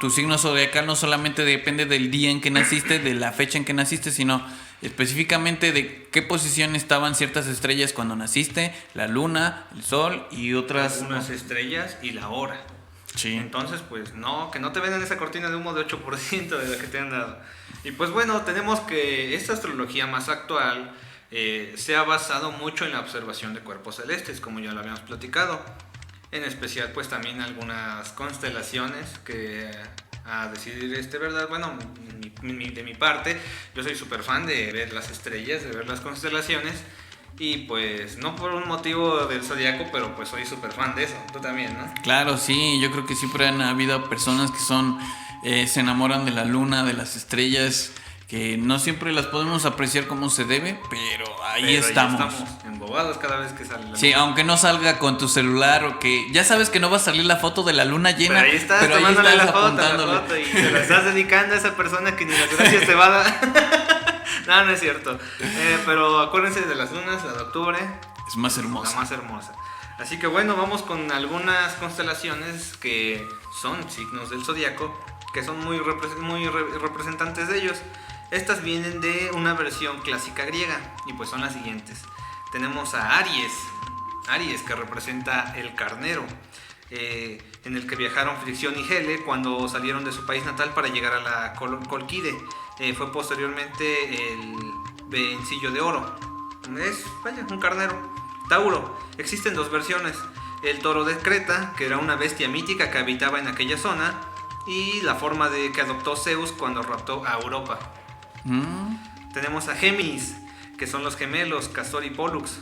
tu signo zodiacal no solamente depende del día en que naciste, de la fecha en que naciste, sino específicamente de qué posición estaban ciertas estrellas cuando naciste, la luna, el sol y otras... Algunas estrellas y la hora. Sí. Entonces, pues no, que no te vendan esa cortina de humo de 8% de la que te han dado. Y pues bueno, tenemos que esta astrología más actual se ha basado mucho en la observación de cuerpos celestes, como ya lo habíamos platicado. En especial, pues también algunas constelaciones que, a decir verdad, bueno, de mi parte, yo soy súper fan de ver las estrellas, de ver las constelaciones. Y pues no por un motivo del zodiaco, pero pues soy súper fan de eso. Tú también, ¿no? Claro, sí, yo creo que siempre han habido personas que son se enamoran de la luna, de las estrellas, que no siempre las podemos apreciar como se debe, pero ahí estamos. Embobados cada vez que sale la luna. Sí, aunque no salga con tu celular o que ya sabes que no va a salir la foto de la luna llena, pero ahí estás tomándole la foto y se la estás dedicando a esa persona que ni las gracias te va a dar. No es cierto. Pero acuérdense de las lunas, la de octubre. Es más hermosa. La más hermosa. Así que bueno, vamos con algunas constelaciones que son signos del zodiaco, que son muy representantes de ellos. Estas vienen de una versión clásica griega y pues son las siguientes. Tenemos a Aries. Aries, que representa el carnero, en el que viajaron Fricción y Helle cuando salieron de su país natal para llegar a la Colquide. Fue posteriormente el vencillo de oro. Es, vaya, un carnero. Tauro. Existen dos versiones. El toro de Creta, que era una bestia mítica que habitaba en aquella zona, y la forma que adoptó Zeus cuando raptó a Europa. Tenemos a Géminis, que son los gemelos Castor y Pólux.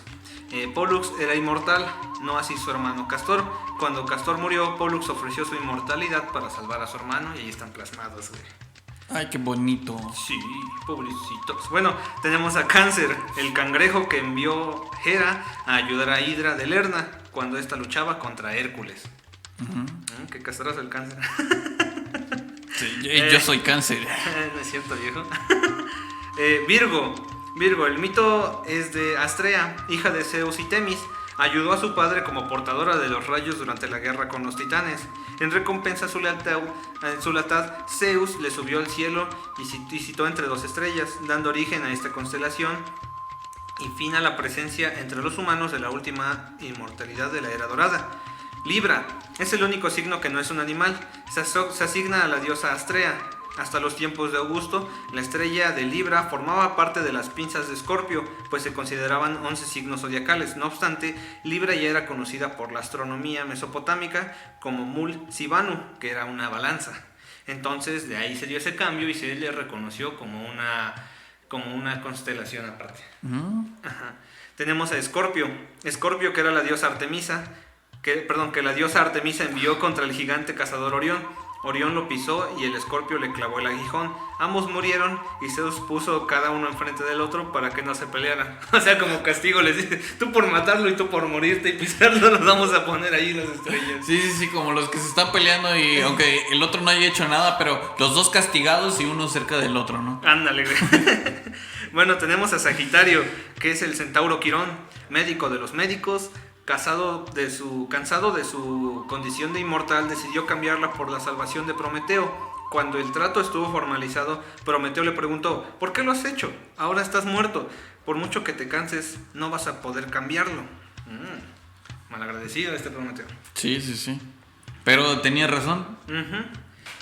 Pólux era inmortal, no así su hermano Castor. Cuando Castor murió, Pólux ofreció su inmortalidad para salvar a su hermano y ahí están plasmados, güey. Ay, qué bonito. Sí, pobrecitos. Bueno, tenemos a Cáncer, el cangrejo que envió Hera a ayudar a Hidra de Lerna cuando ésta luchaba contra Hércules. Qué castroso el Cáncer. Sí, yo soy Cáncer. No es cierto, viejo. Virgo, el mito es de Astrea, hija de Zeus y Temis. Ayudó a su padre como portadora de los rayos durante la guerra con los titanes. En recompensa a su lealtad, Zeus le subió al cielo y citó entre dos estrellas, dando origen a esta constelación y fin a la presencia entre los humanos de la última inmortalidad de la Era Dorada. Libra, es el único signo que no es un animal. Se asigna a la diosa Astrea. Hasta los tiempos de Augusto, la estrella de Libra formaba parte de las pinzas de Escorpio, pues se consideraban 11 signos zodiacales. No obstante, Libra ya era conocida por la astronomía mesopotámica como Mul-Sibanu, que era una balanza. Entonces, de ahí se dio ese cambio y se le reconoció como una constelación aparte. Ajá. Tenemos a Escorpio, que era la diosa Artemisa, que la diosa Artemisa envió contra el gigante cazador Orión. Orión lo pisó y el Escorpio le clavó el aguijón. Ambos murieron y Zeus puso cada uno enfrente del otro para que no se pelearan. O sea, como castigo les dice, tú por matarlo y tú por morirte y pisarlo, nos vamos a poner ahí las estrellas. Sí, como los que se están peleando y aunque el otro no haya hecho nada, pero los dos castigados y uno cerca del otro, ¿no? Ándale, güey. Bueno, tenemos a Sagitario, que es el centauro Quirón, médico de los médicos. Cansado de su condición de inmortal, decidió cambiarla por la salvación de Prometeo. Cuando el trato estuvo formalizado, Prometeo le preguntó: ¿por qué lo has hecho? Ahora estás muerto. Por mucho que te canses, no vas a poder cambiarlo. Malagradecido este Prometeo. Sí. Pero tenía razón.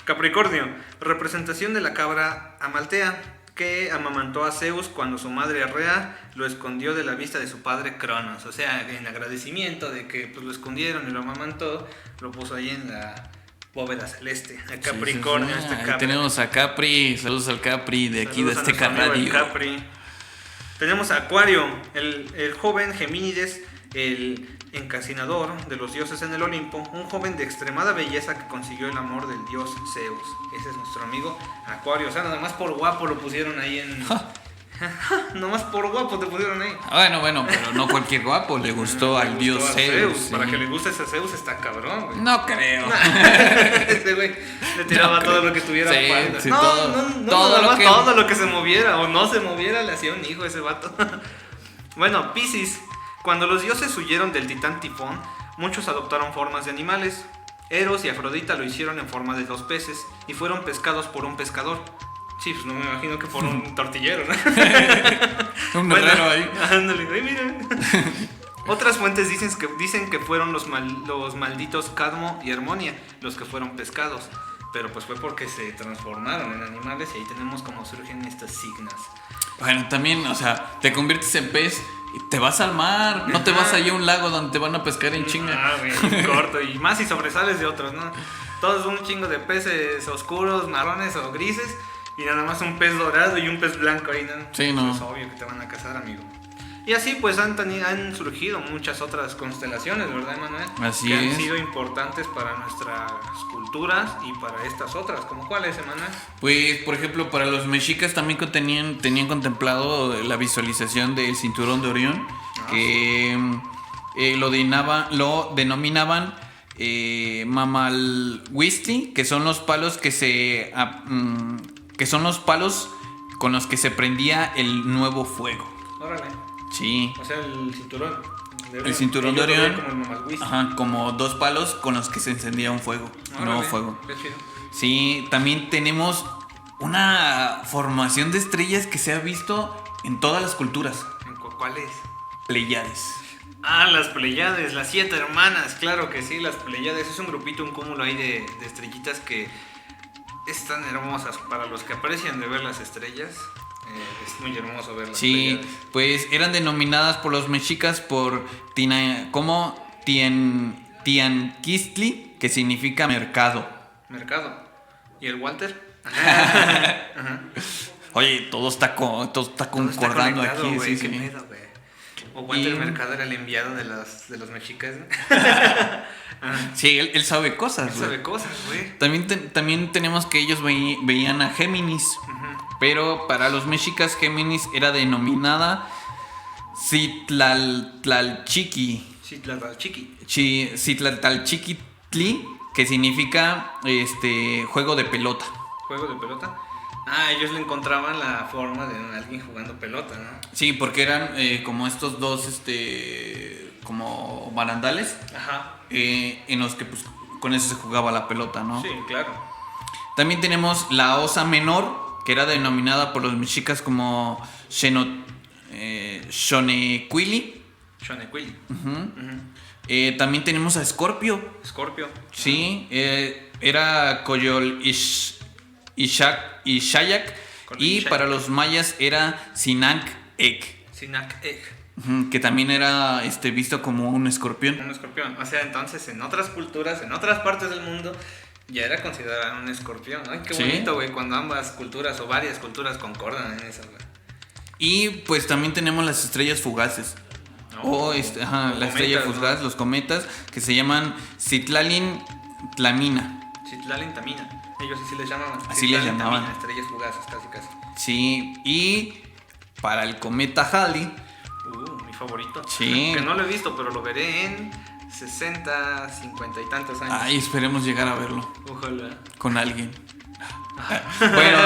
Capricornio, representación de la cabra Amaltea, que amamantó a Zeus cuando su madre Rea lo escondió de la vista de su padre Cronos. O sea, en agradecimiento de que pues, lo escondieron y lo amamantó, lo puso ahí en la bóveda celeste. A Capricornio, sí. Ahí tenemos a Capri, saludos al Capri de aquí de Azteca Radio. Tenemos a Acuario, el joven Gemínides, el encasinador de los dioses en el Olimpo, un joven de extremada belleza que consiguió el amor del dios Zeus. Ese es nuestro amigo Acuario. O sea, nada más por guapo lo pusieron ahí en... Nomás por guapo te pusieron ahí. Bueno, pero no cualquier guapo le gustó al dios Zeus. Sí. Para que le guste ese Zeus está cabrón, güey. No creo. Ese güey le tiraba todo lo que tuviera falda. Sí, todo lo que se moviera o no se moviera le hacía un hijo a ese vato. Bueno, Piscis. Cuando los dioses huyeron del titán Tifón, muchos adoptaron formas de animales. Eros y Afrodita lo hicieron en forma de 2 peces y fueron pescados por un pescador. Sí, pues no me imagino que por un tortillero, ¿no? Un herrero ahí. Ándale, mira. Otras fuentes dicen que fueron los malditos Cadmo y Hermonia los que fueron pescados. Pero pues fue porque se transformaron en animales y ahí tenemos cómo surgen estas signas. Bueno, también, o sea, te conviertes en pez y te vas al mar. No te vas allá a un lago donde te van a pescar en chinga. Ah, güey, corto. Y más si sobresales de otros, ¿no? Todos un chingo de peces oscuros, marrones o grises. Y nada más un pez dorado y un pez blanco ahí, ¿no? Sí, no. Es obvio que te van a cazar, amigo. Y así pues han surgido muchas otras constelaciones, ¿verdad, Manuel? Así que es. han sido importantes para nuestras culturas y para estas otras. ¿Cómo cuáles, Manuel? Pues, por ejemplo, para los mexicas también tenían contemplado la visualización del cinturón de Orión, que lo denominaban Mamalhuistli, que son los palos que son los palos con los que se prendía el nuevo fuego. Órale. Sí. O sea, el cinturón de Orión. El cinturón de Orión. Como el Mamalhuistli. Ajá, como 2 palos con los que se encendía un fuego. Un nuevo fuego. Qué chido. Sí, también tenemos una formación de estrellas que se ha visto en todas las culturas. ¿Cuál es? Pleiades. Ah, las Pleiades, las 7 hermanas, claro que sí, las Pleiades. Es un grupito, un cúmulo ahí de estrellitas que están hermosas. Para los que aprecian de ver las estrellas, es muy hermoso verlas. Sí, pues eran denominadas por los mexicas como Tianquistli, que significa mercado. Mercado. ¿Y el Walter? Ajá. Oye, todo está concordando aquí. Wey, sí, qué sí. pedo, güey. O Walter Mercado era el enviado de los mexicas, ¿no? Sí, él sabe cosas, güey. Sabe cosas, güey. También tenemos que ellos veían a Géminis. Pero para los mexicas, Géminis era denominada Citlalchiqui. Citlalchiquitli, que significa juego de pelota. ¿Juego de pelota? Ah, ellos le encontraban la forma de alguien jugando pelota, ¿no? Sí, porque eran como estos dos, como barandales. Ajá. En los que pues con eso se jugaba la pelota, ¿no? Sí, claro. También tenemos la Osa Menor, que era denominada por los mexicas como Xonequili. Xonequili. También tenemos a Escorpio. Escorpio. Sí, era Coyol Ixayac. Y para los mayas era Sinac-Ec. Sinac-Ec. Que también era visto como un escorpión. Un escorpión. O sea, entonces en otras culturas, en otras partes del mundo, ya era considerado un escorpión. Ay, qué bonito, güey, cuando ambas culturas o varias culturas concordan en eso, güey. Y pues también tenemos las estrellas fugaces. La estrella fugaz, ¿no? Los cometas, que se llaman Citlalin-Tlamina. Citlalin-Tlamina. Ellos sí les llamaban. Así les llamaban. Estrellas fugaces, casi. Sí, y para el cometa Halley. Mi favorito. Sí. Que no lo he visto, pero lo veré en 60, 50 y tantos años. Ay, esperemos llegar a verlo. Ojalá. Con alguien. Bueno,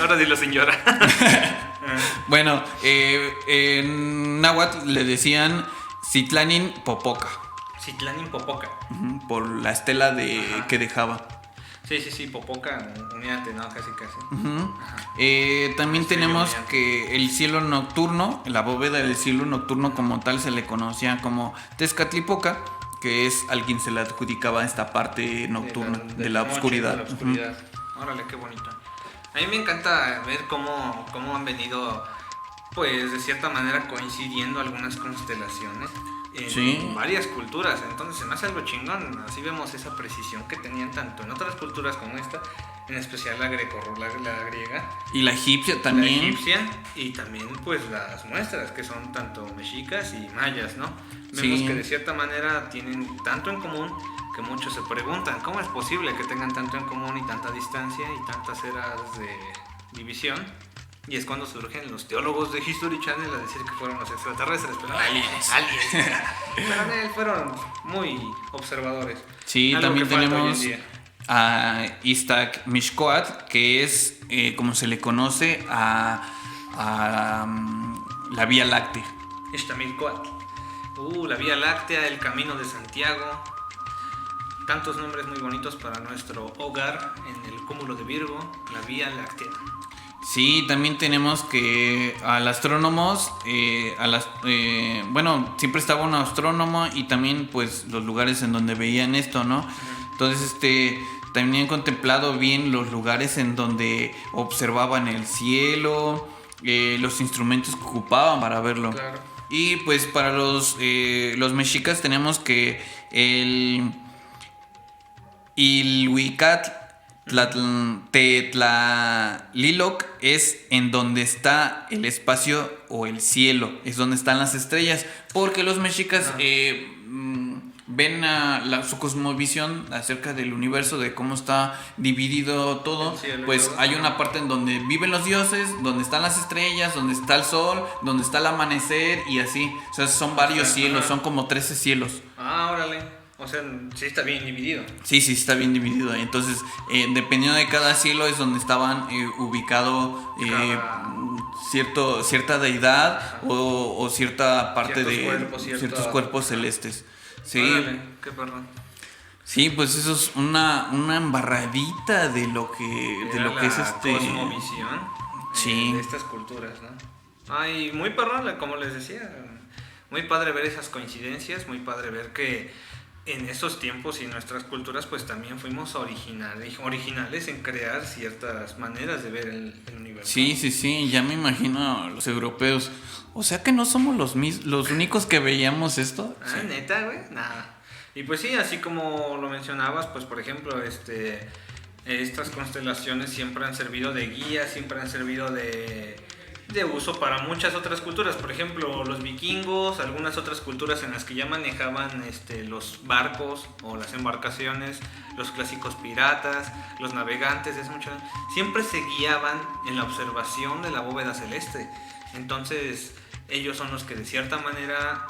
ahora dilo sin llorar. Bueno, en náhuatl le decían Citlanin Popoca. Citlanin Popoca. Por la estela que dejaba. Sí, Popoca, unidad, ¿no? Casi. También tenemos que el cielo nocturno, la bóveda del cielo nocturno como tal se le conocía como Tezcatlipoca, que es a quien se le adjudicaba esta parte nocturna de la oscuridad. Órale, qué bonito. A mí me encanta ver cómo han venido pues de cierta manera coincidiendo algunas constelaciones en varias culturas. Entonces se me hace algo chingón. Así vemos esa precisión que tenían tanto en otras culturas como esta, en especial la la griega y la egipcia también. La egipcia, y también pues las nuestras, que son tanto mexicas y mayas, ¿no? Vemos que de cierta manera tienen tanto en común que muchos se preguntan cómo es posible que tengan tanto en común y tanta distancia y tantas eras de división. Y es cuando surgen los teólogos de History Channel a decir que fueron los extraterrestres, pero aliens. Pero fueron muy observadores. Sí, algo también que falta tenemos hoy en día. a Iztac Mixcoatl, que es como se le conoce a la Vía Láctea. Ixtamilcoatl. La Vía Láctea, el Camino de Santiago. Tantos nombres muy bonitos para nuestro hogar en el cúmulo de Virgo, la Vía Láctea. Sí, también tenemos que al astrónomos, bueno, siempre estaba un astrónomo y también pues los lugares en donde veían esto, ¿no? Entonces, también han contemplado bien los lugares en donde observaban el cielo, los instrumentos que ocupaban para verlo. Claro. Y pues para los mexicas tenemos que el Ilhuicatl Tetlaliloc es en donde está el espacio o el cielo, es donde están las estrellas, porque los mexicas ven su cosmovisión acerca del universo, de cómo está dividido todo. Pues hay una parte en donde viven los dioses, donde están las estrellas, donde está el sol, donde está el amanecer y así. O sea, son varios cielos, son como 13 cielos. Órale. O sea, sí está bien dividido. Sí, está bien dividido. Entonces, dependiendo de cada cielo es donde estaban ubicado cierta deidad o cierta parte ciertos cuerpos celestes. Sí. Órale, qué perdón. Sí, pues eso es una embarradita de lo que es cosmovisión sí. De estas culturas, ¿no? Ay, muy perrón, como les decía. Muy padre ver esas coincidencias, muy padre ver que en esos tiempos y en nuestras culturas pues también fuimos originales en crear ciertas maneras de ver el universo. Sí, ya me imagino a los europeos. O sea que no somos los únicos que veíamos esto. Sí. ¿Neta, güey? Nada. Y pues sí, así como lo mencionabas, pues por ejemplo, estas constelaciones siempre han servido de guía, siempre han servido de uso para muchas otras culturas. Por ejemplo, los vikingos, algunas otras culturas en las que ya manejaban los barcos o las embarcaciones, los clásicos piratas, los navegantes, siempre se guiaban en la observación de la bóveda celeste. Entonces, ellos son los que de cierta manera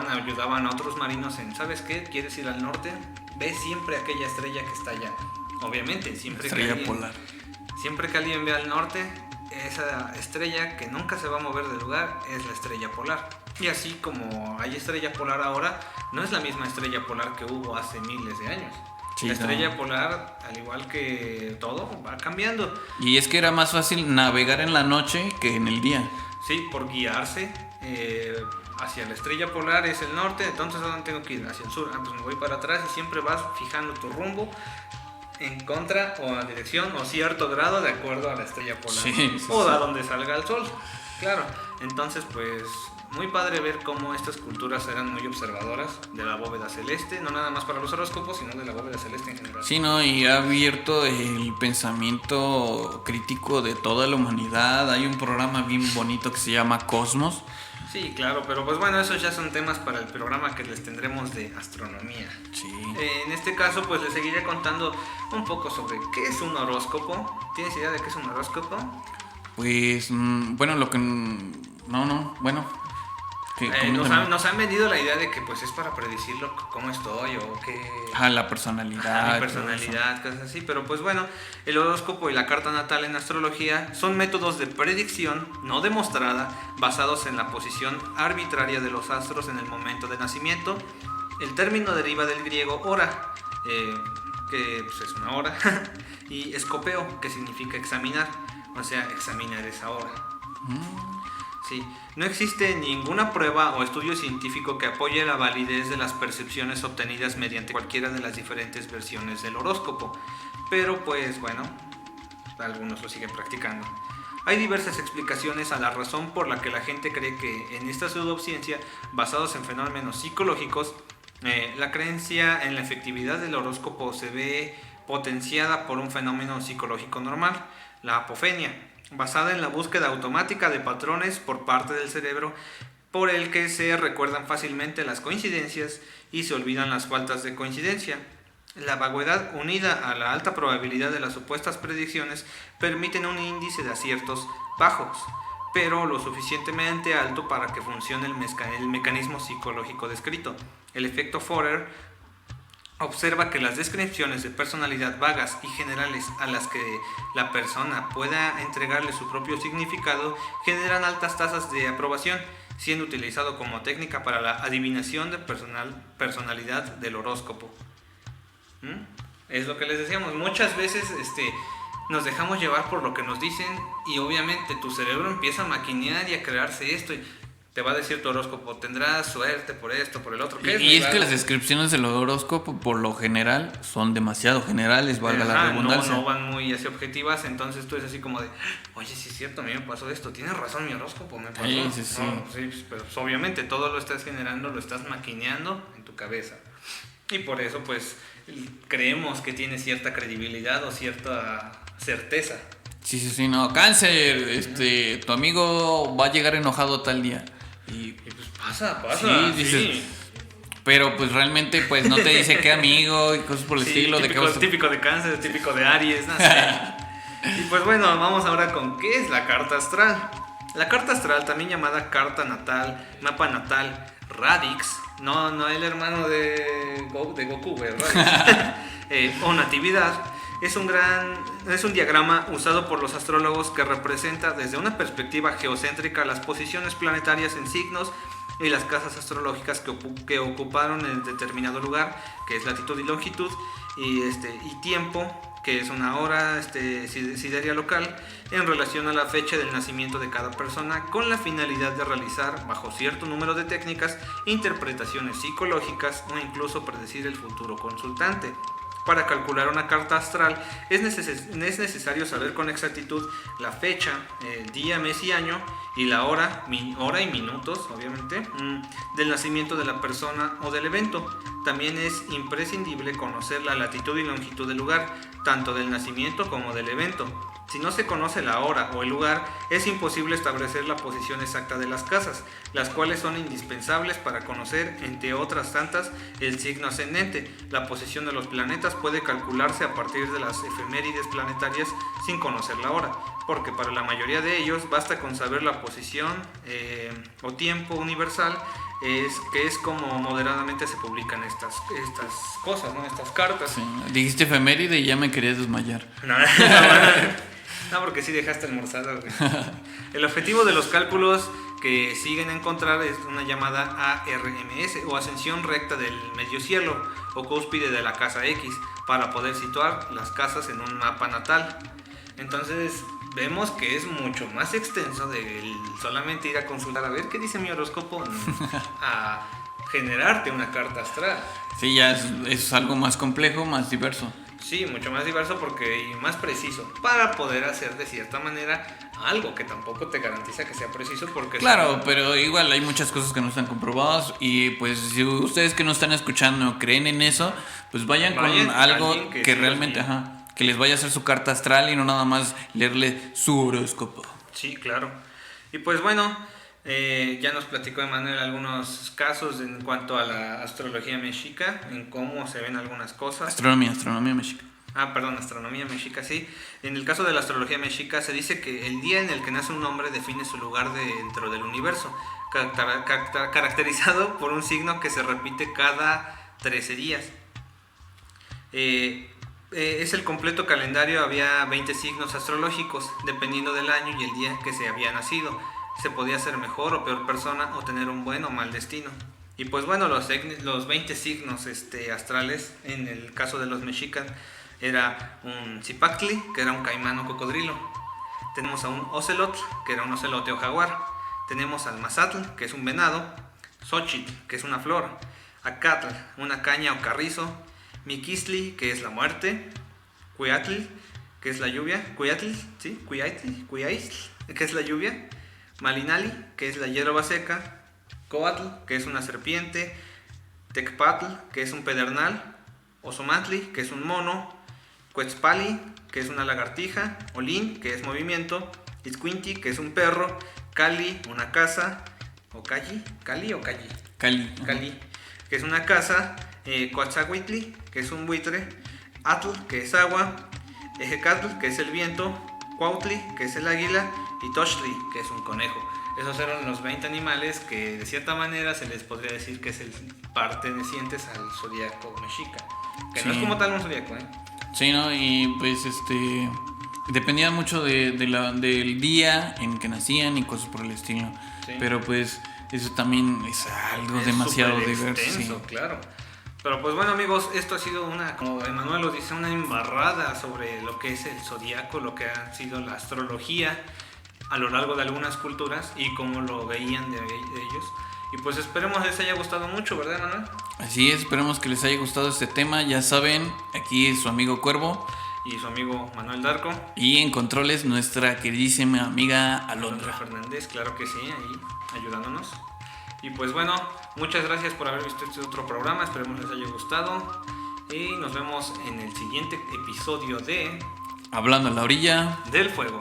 ayudaban a otros marinos en, ¿sabes qué? ¿Quieres ir al norte? Ve siempre aquella estrella que está allá. Obviamente, siempre que alguien ve al norte, esa estrella que nunca se va a mover del lugar es la estrella polar. Y así como hay estrella polar ahora, no es la misma estrella polar que hubo hace miles de años. Sí, la estrella polar, al igual que todo, va cambiando. Y es que era más fácil navegar en la noche que en el día. Sí, por guiarse hacia la estrella polar es el norte, entonces ¿a dónde tengo que ir? Hacia el sur. Pues me voy para atrás y siempre vas fijando tu rumbo en contra o a dirección o cierto grado de acuerdo a la estrella polar o a donde salga el sol. Claro, entonces pues muy padre ver cómo estas culturas eran muy observadoras de la bóveda celeste, no nada más para los horóscopos, sino de la bóveda celeste en general. Sí, ¿no? Y ha abierto el pensamiento crítico de toda la humanidad. Hay un programa bien bonito que se llama Cosmos. Sí, claro, pero pues bueno, esos ya son temas para el programa que les tendremos de astronomía. Sí. En este caso, pues les seguiré contando un poco sobre qué es un horóscopo. ¿Tienes idea de qué es un horóscopo? Pues, bueno, nos han vendido la idea de que pues es para predecir cómo estoy o qué... la personalidad. Mi personalidad, cosas así. Pero pues bueno, el horóscopo y la carta natal en astrología son métodos de predicción no demostrada basados en la posición arbitraria de los astros en el momento de nacimiento. El término deriva del griego hora, que pues es una hora, y escopeo, que significa examinar, o sea, examinar esa hora. Sí, no existe ninguna prueba o estudio científico que apoye la validez de las percepciones obtenidas mediante cualquiera de las diferentes versiones del horóscopo, pero pues bueno, algunos lo siguen practicando. Hay diversas explicaciones a la razón por la que la gente cree que en esta pseudociencia, basados en fenómenos psicológicos, la creencia en la efectividad del horóscopo se ve potenciada por un fenómeno psicológico normal, la apofenia, basada en la búsqueda automática de patrones por parte del cerebro, por el que se recuerdan fácilmente las coincidencias y se olvidan las faltas de coincidencia. La vaguedad unida a la alta probabilidad de las supuestas predicciones permiten un índice de aciertos bajos, pero lo suficientemente alto para que funcione el mecanismo psicológico descrito. El efecto Forer observa que las descripciones de personalidad vagas y generales a las que la persona pueda entregarle su propio significado generan altas tasas de aprobación, siendo utilizado como técnica para la adivinación de personalidad del horóscopo. Es lo que les decíamos, muchas veces nos dejamos llevar por lo que nos dicen y obviamente tu cerebro empieza a maquinear y a crearse esto y te va a decir tu horóscopo, tendrás suerte por esto, por el otro. Y es que las descripciones del horóscopo por lo general son demasiado generales, valga la redundancia. No van muy así objetivas, entonces tú es así como de, oye, sí es cierto, a mí me pasó esto, tienes razón, mi horóscopo me pasó. Sí. No, sí, pero pues, obviamente todo lo estás generando, lo estás maquineando en tu cabeza. Y por eso pues creemos que tiene cierta credibilidad o cierta certeza. Sí, no, Cáncer, tu amigo va a llegar enojado tal día. Y pues pasa. Sí, dices, pero pues realmente pues no te dice qué amigo y cosas por el estilo. Típico de Cáncer, típico de Aries, no sé. Y pues bueno, vamos ahora con ¿qué es la carta astral? La carta astral, también llamada carta natal, mapa natal, Radix, no el hermano de Goku, ¿verdad? O natividad, es un diagrama usado por los astrólogos que representa desde una perspectiva geocéntrica las posiciones planetarias en signos y las casas astrológicas que ocuparon en determinado lugar, que es latitud y longitud, y tiempo, que es una hora sideral local, en relación a la fecha del nacimiento de cada persona, con la finalidad de realizar, bajo cierto número de técnicas, interpretaciones psicológicas o incluso predecir el futuro consultante. Para calcular una carta astral es necesario saber con exactitud la fecha, día, mes y año, y la hora y minutos, obviamente, del nacimiento de la persona o del evento. También es imprescindible conocer la latitud y longitud del lugar, tanto del nacimiento como del evento. Si no se conoce la hora o el lugar, es imposible establecer la posición exacta de las casas, las cuales son indispensables para conocer, entre otras tantas, el signo ascendente. La posición de los planetas puede calcularse a partir de las efemérides planetarias sin conocer la hora, porque para la mayoría de ellos basta con saber la posición o tiempo universal, que es como moderadamente se publican estas cosas, ¿no? Estas cartas. Sí, dijiste efeméride y ya me quería desmayar. No, porque sí dejaste almorzado. El objetivo de los cálculos que siguen a encontrar es una llamada ARMS o ascensión recta del medio cielo o cúspide de la casa X para poder situar las casas en un mapa natal. Entonces vemos que es mucho más extenso de solamente ir a consultar a ver qué dice mi horóscopo a generarte una carta astral. Sí, ya es algo más complejo, más diverso. Sí, mucho más diverso y más preciso para poder hacer de cierta manera algo que tampoco te garantiza que sea preciso porque... Claro, pero igual hay muchas cosas que no están comprobadas y pues si ustedes que nos están escuchando creen en eso, pues vayan con algo que realmente, que les vaya a hacer su carta astral y no nada más leerle su horóscopo. Sí, claro. Y pues bueno, ya nos platicó Emanuel algunos casos en cuanto a la astrología mexica, en cómo se ven algunas cosas. Astronomía mexica. Astronomía mexica, sí. En el caso de la astrología mexica se dice que el día en el que nace un hombre define su lugar dentro del universo, caracterizado por un signo que se repite cada 13 días. Es el completo calendario, había 20 signos astrológicos, dependiendo del año y el día que se había nacido. Se podía ser mejor o peor persona o tener un buen o mal destino. Y pues bueno, los 20 signos astrales, en el caso de los mexicas, era un Zipactli, que era un caimán o cocodrilo. Tenemos a un Ocelot, que era un ocelote o jaguar. Tenemos al Mazatl, que es un venado. Xochitl, que es una flor. Acatl, una caña o carrizo. Miquistli, que es la muerte. Cueatl, que es la lluvia. Cuyatl, ¿sí? Cuyaitl, que es la lluvia. Malinali, que es la hierba seca. Coatl, que es una serpiente. Tecpatl, que es un pedernal. Osomatli, que es un mono. Quetzpali, que es una lagartija. Olin, que es movimiento. Itzcuinti, que es un perro. Cali, una casa. O Cali, Cali, que es una casa. Coatzahuitli, que es un buitre. Atl, que es agua. Ejecatl, que es el viento. Cuautli, que es el águila. Y Tochtli, que es un conejo. Esos eran los 20 animales que de cierta manera se les podría decir que es pertenecientes al zodiaco mexica. Que no es como tal un zodiaco, ¿eh? Sí, ¿no? Y pues dependía mucho del día en que nacían y cosas por el estilo. Sí. Pero pues eso también es algo demasiado diverso. Sí. Claro. Pero pues bueno, amigos, esto ha sido como Emanuel lo dice, una embarrada sobre lo que es el zodiaco, lo que ha sido la astrología a lo largo de algunas culturas y cómo lo veían de ellos. Y pues esperemos les haya gustado mucho, ¿verdad, Manuel? Así es, esperemos que les haya gustado este tema. Ya saben, aquí es su amigo Cuervo. Y su amigo Manuel Darco. Y en controles nuestra queridísima amiga Alondra Fernández, claro que sí, ahí ayudándonos. Y pues bueno, muchas gracias por haber visto este otro programa, esperemos les haya gustado. Y nos vemos en el siguiente episodio de Hablando a la orilla del Fuego.